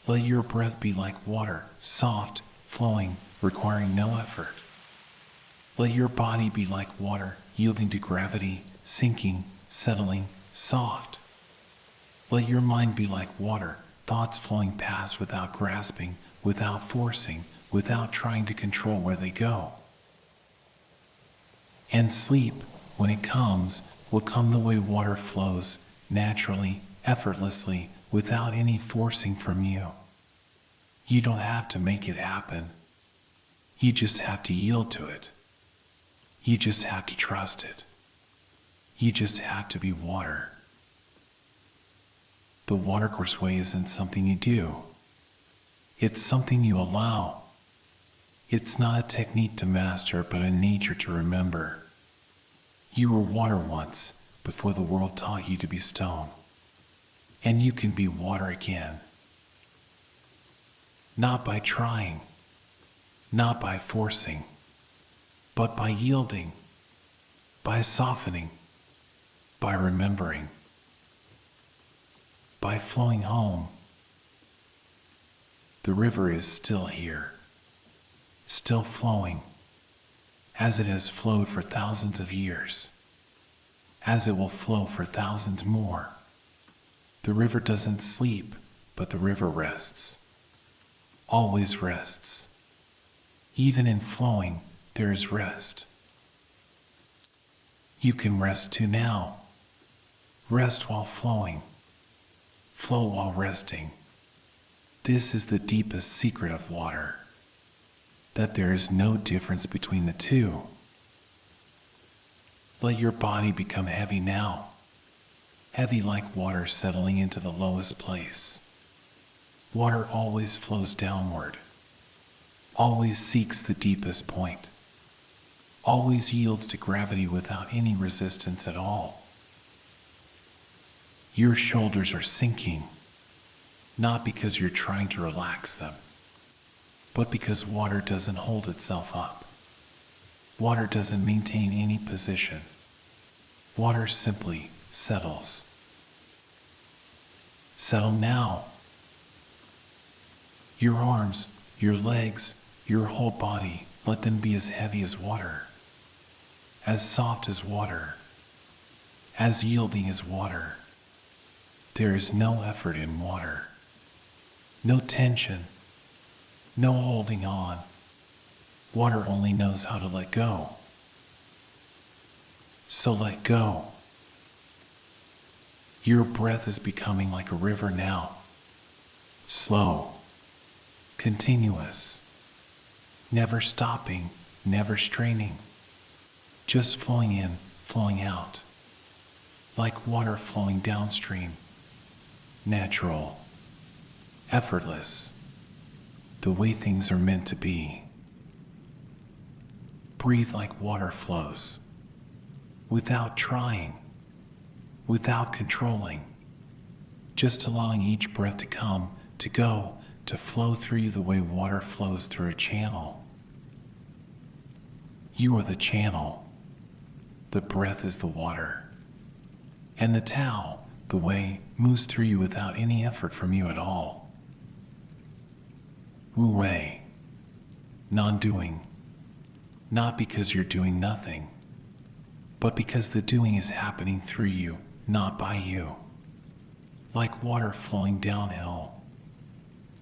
Let your breath be like water, soft, flowing, requiring no effort. Let your body be like water, yielding to gravity, sinking, settling, soft. Let your mind be like water, thoughts flowing past without grasping, without forcing, without trying to control where they go. And sleep, when it comes, will come the way water flows, naturally, effortlessly, without any forcing from you. You don't have to make it happen. You just have to yield to it. You just have to trust it. You just have to be water. The Watercourse Way isn't something you do. It's something you allow. It's not a technique to master, but a nature to remember. You were water once, before the world taught you to be stone. And you can be water again. Not by trying, not by forcing, but by yielding, by softening, by remembering, by flowing home. The river is still here, still flowing, as it has flowed for thousands of years, as it will flow for thousands more. The river doesn't sleep, but the river rests, always rests. Even in flowing, there is rest. You can rest too now. Rest while flowing. Flow while resting. This is the deepest secret of water, that there is no difference between the two. Let your body become heavy now, heavy like water settling into the lowest place. Water always flows downward, always seeks the deepest point, always yields to gravity without any resistance at all. Your shoulders are sinking, not because you're trying to relax them, but because water doesn't hold itself up. Water doesn't maintain any position. Water simply settles. Settle now. Your arms, your legs, your whole body, let them be as heavy as water, as soft as water, as yielding as water. There is no effort in water, no tension, no holding on. Water only knows how to let go. So let go. Your breath is becoming like a river now, slow, continuous, never stopping, never straining, just flowing in, flowing out, like water flowing downstream, natural, effortless, the way things are meant to be. Breathe like water flows, without trying, without controlling, just allowing each breath to come, to go, to flow through you the way water flows through a channel. You are the channel. The breath is the water. And the Tao, the way, moves through you without any effort from you at all. Wu Wei, non-doing, not because you're doing nothing, but because the doing is happening through you, not by you. Like water flowing downhill.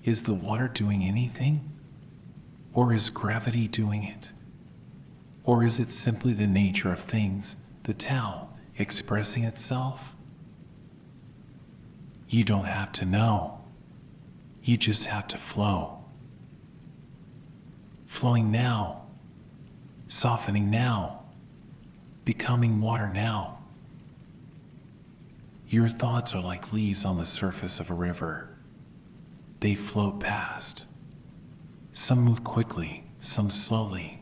Is the water doing anything? Or is gravity doing it? Or is it simply the nature of things, the Tao, expressing itself? You don't have to know. You just have to flow. Flowing now, softening now, becoming water now. Your thoughts are like leaves on the surface of a river. They float past. Some move quickly, some slowly.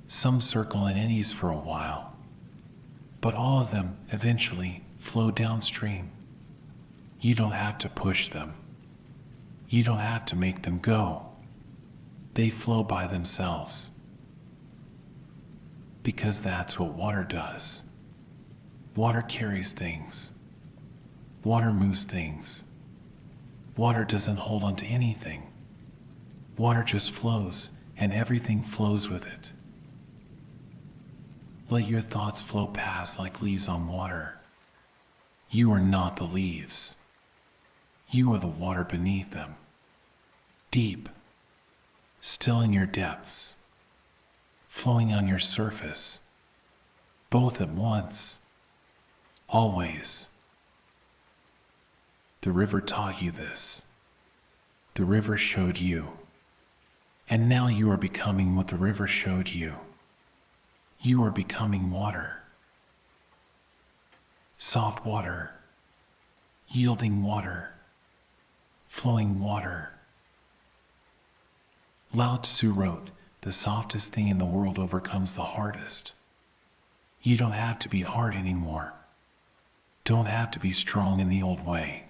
Some circle and eddies for a while. But all of them eventually flow downstream. You don't have to push them. You don't have to make them go. They flow by themselves. Because that's what water does. Water carries things. Water moves things. Water doesn't hold on to anything. Water just flows, and everything flows with it. Let your thoughts flow past like leaves on water. You are not the leaves. You are the water beneath them. Deep, still in your depths, flowing on your surface, both at once, always. The river taught you this. The river showed you. And now you are becoming what the river showed you. You are becoming water. soft water, yielding water, flowing water. Lao Tzu wrote, "The softest thing in the world overcomes the hardest." You don't have to be hard anymore. Don't have to be strong in the old way.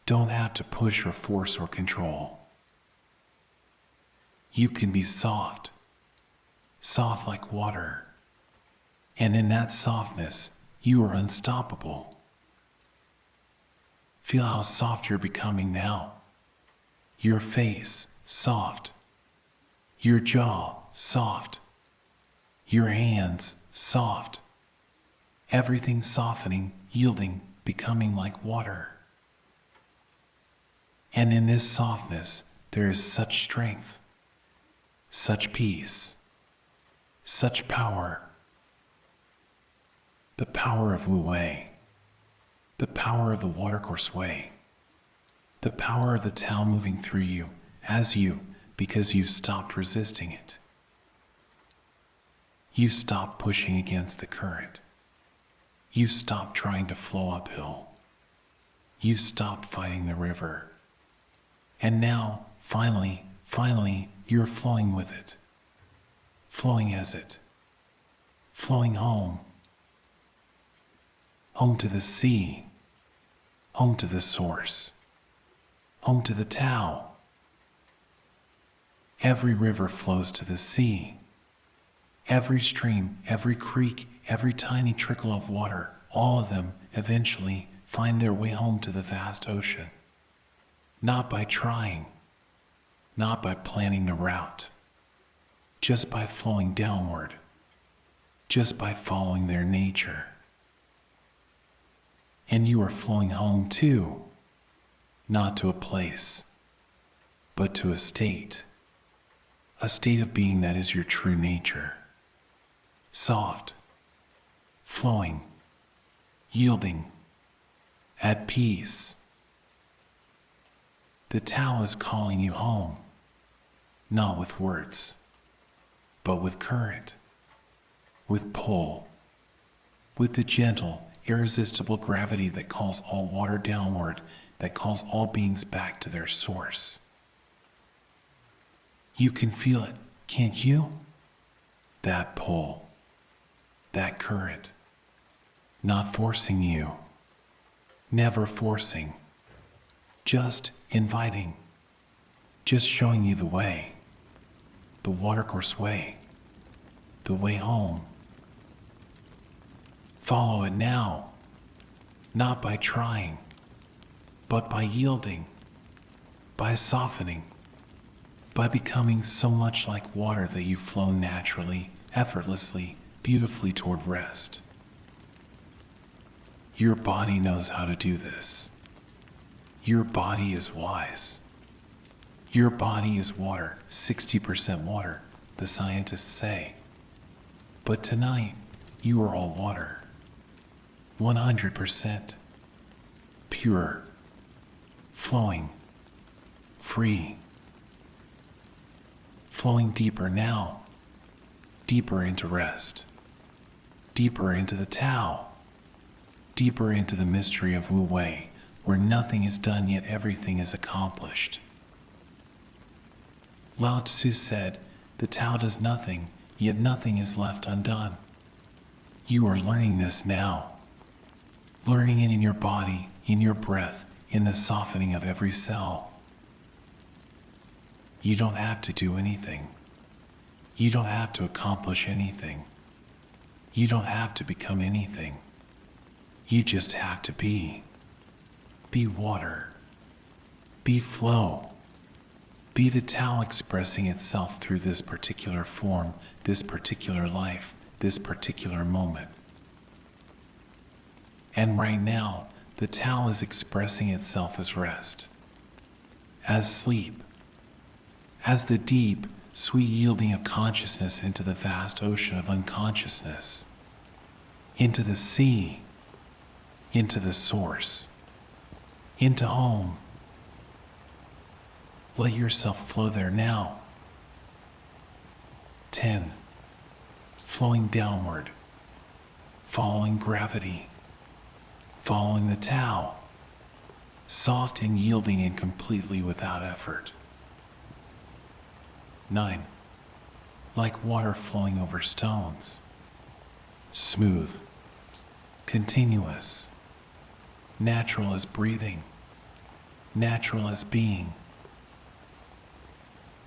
Don't have to push or force or control. You can be soft, soft like water. And in that softness, you are unstoppable. Feel how soft you're becoming now. Your face, soft. Your jaw, soft. Your hands, soft. Everything softening, yielding, becoming like water. And in this softness, there is such strength, such peace, such power. The power of Wu Wei, the power of the Watercourse Way, the power of the Tao moving through you, as you, because you stopped resisting it. You stopped pushing against the current. You stopped trying to flow uphill. You stopped fighting the river. And now, finally, you're flowing with it. Flowing as it. Flowing home. Home to the sea. Home to the source. Home to the Tao. Every river flows to the sea. Every stream, every creek, every tiny trickle of water, all of them eventually find their way home to the vast ocean. Not by trying, not by planning the route, just by flowing downward, just by following their nature. And you are flowing home too, not to a place, but to a state of being that is your true nature. Soft, flowing, yielding, at peace. The Tao is calling you home, not with words, but with current, with pull, with the gentle, irresistible gravity that calls all water downward, that calls all beings back to their source. You can feel it, can't you? That pull, that current, not forcing you, never forcing, just inviting, just showing you the way, the Watercourse Way, the way home. Follow it now, not by trying, but by yielding, by softening, by becoming so much like water that you flow naturally, effortlessly, beautifully toward rest. Your body knows how to do this. Your body is wise. Your body is water, 60% water, the scientists say. But tonight, you are all water. 100%. Pure. Flowing. Free. Flowing deeper now. Deeper into rest. Deeper into the Tao. Deeper into the mystery of Wu Wei, where nothing is done yet everything is accomplished. Lao Tzu said, "The Tao does nothing, yet nothing is left undone." You are learning this now. Learning it in your body, in your breath, in the softening of every cell. You don't have to do anything. You don't have to accomplish anything. You don't have to become anything. You just have to be. Be water. Be flow. Be the Tao expressing itself through this particular form, this particular life, this particular moment. And right now, the Tao is expressing itself as rest, as sleep, as the deep, sweet yielding of consciousness into the vast ocean of unconsciousness, into the sea, into the source, into home. Let yourself flow there now. 10. Flowing downward, following gravity, following the Tao, soft and yielding and completely without effort. 9. Like water flowing over stones, smooth, continuous, natural as breathing, natural as being.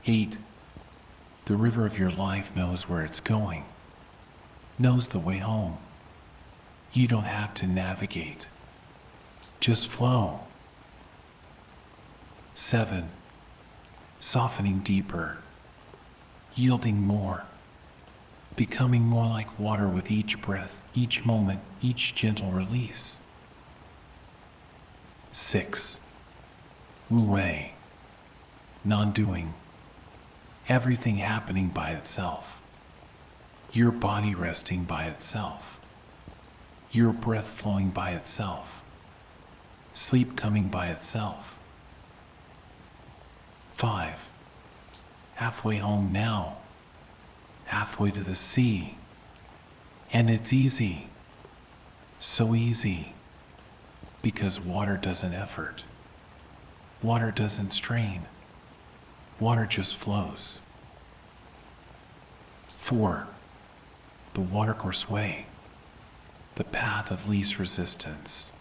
8. The river of your life knows where it's going, knows the way home. You don't have to navigate, just flow. 7. Softening deeper, yielding more, becoming more like water with each breath, each moment, each gentle release. 6. Wu Wei, non-doing, everything happening by itself, your body resting by itself, your breath flowing by itself, sleep coming by itself. 5. Halfway home now, halfway to the sea, and it's easy, so easy, because water doesn't effort, water doesn't strain, water just flows. 4. The Watercourse Way, the path of least resistance,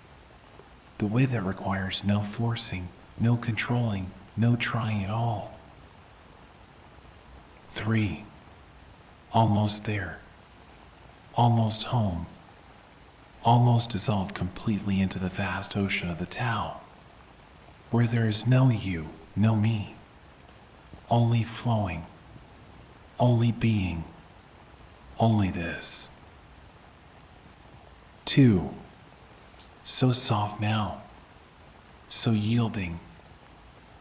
the way that requires no forcing, no controlling, no trying at all. 3. Almost there, almost home, almost dissolved completely into the vast ocean of the Tao, where there is no you, no me, only flowing, only being, only this. 2. So soft now, so yielding,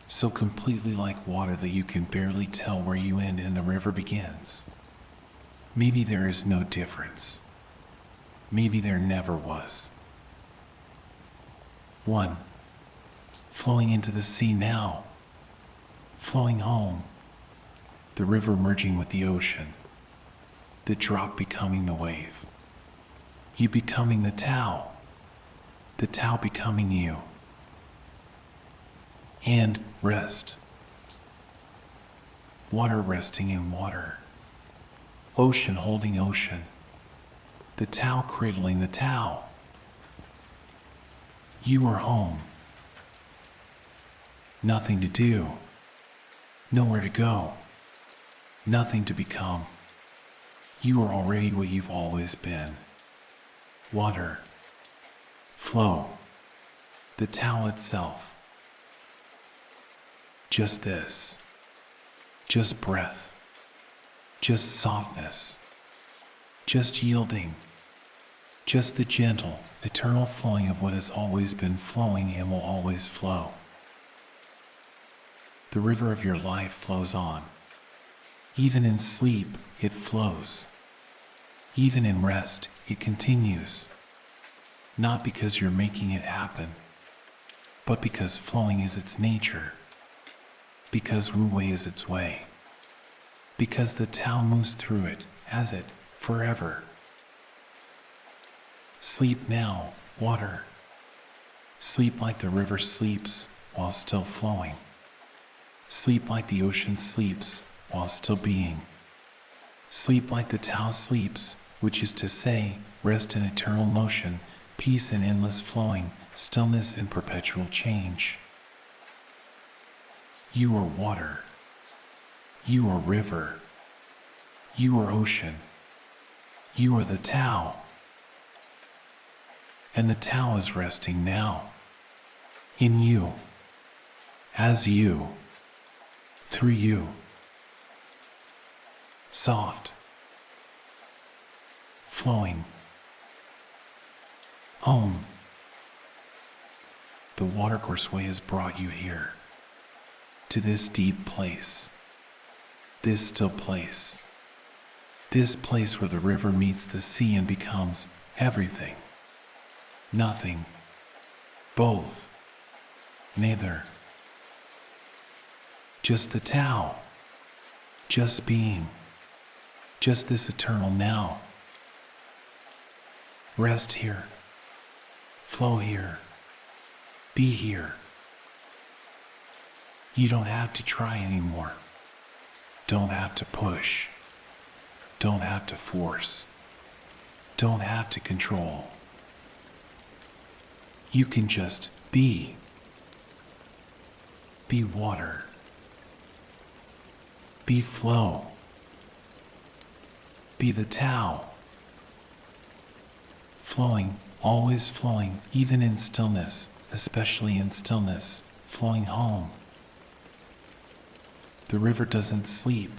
so completely like water that you can barely tell where you end and the river begins. Maybe there is no difference. Maybe there never was. 1. Flowing into the sea now, flowing home, the river merging with the ocean, the drop becoming the wave, you becoming the Tao becoming you. And rest. Water resting in water. Ocean holding ocean. The Tao cradling the Tao. You are home. Nothing to do. Nowhere to go. Nothing to become. You are already what you've always been. Water. Flow. The Tao itself. Just this, just breath, just softness, just yielding, just the gentle, eternal flowing of what has always been flowing and will always flow. The river of your life flows on. Even in sleep, it flows. Even in rest, it continues. Not because you're making it happen, but because flowing is its nature. Because Wu Wei is its way. Because the Tao moves through it, as it, forever. Sleep now, water. Sleep like the river sleeps while still flowing. Sleep like the ocean sleeps while still being. Sleep like the Tao sleeps, which is to say, rest in eternal motion, peace in endless flowing, stillness in perpetual change. You are water. You are river. You are ocean. You are the Tao. And the Tao is resting now. In you. As you. Through you. Soft. Flowing. Home. The Watercourse Way has brought you here. To this deep place, this still place, this place where the river meets the sea and becomes everything, nothing, both, neither, just the Tao, just being, just this eternal now. Rest here, Flow here. Be here. You don't have to try anymore. Don't have to push. Don't have to force. Don't have to control. You can just be. Be water. Be flow. Be the Tao. Flowing, always flowing, even in stillness, especially in stillness, flowing home. The river doesn't sleep,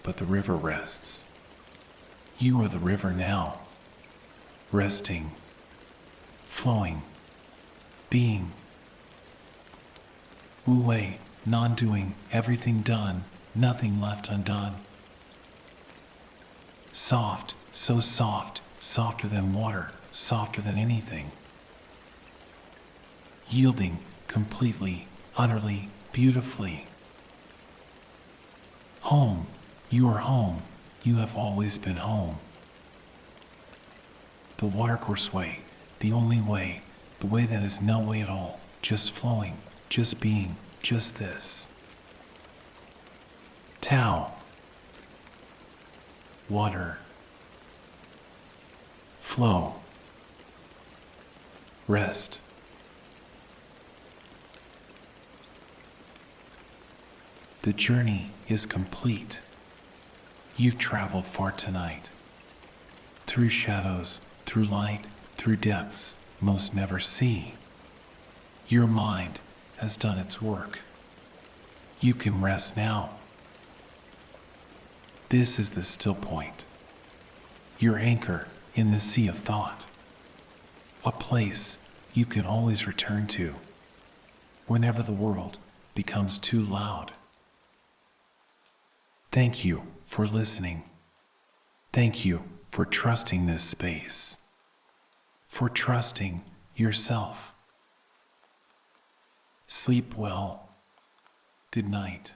but the river rests. You are the river now, resting, flowing, being. Wu Wei, non-doing, everything done, nothing left undone. Soft, so soft, softer than water, softer than anything. Yielding completely, utterly, beautifully. Home, you are home. You have always been home. The Watercourse Way, the only way, the way that is no way at all, just flowing, just being, just this. Tao. Water. Flow. Rest. The journey is complete. You've traveled far tonight. Through shadows, through light, through depths most never see. Your mind has done its work. You can rest now. This is the Stillpoint, your anchor in the sea of thought, a place you can always return to whenever the world becomes too loud. Thank you for listening. Thank you for trusting this space, for trusting yourself. Sleep well. Good night.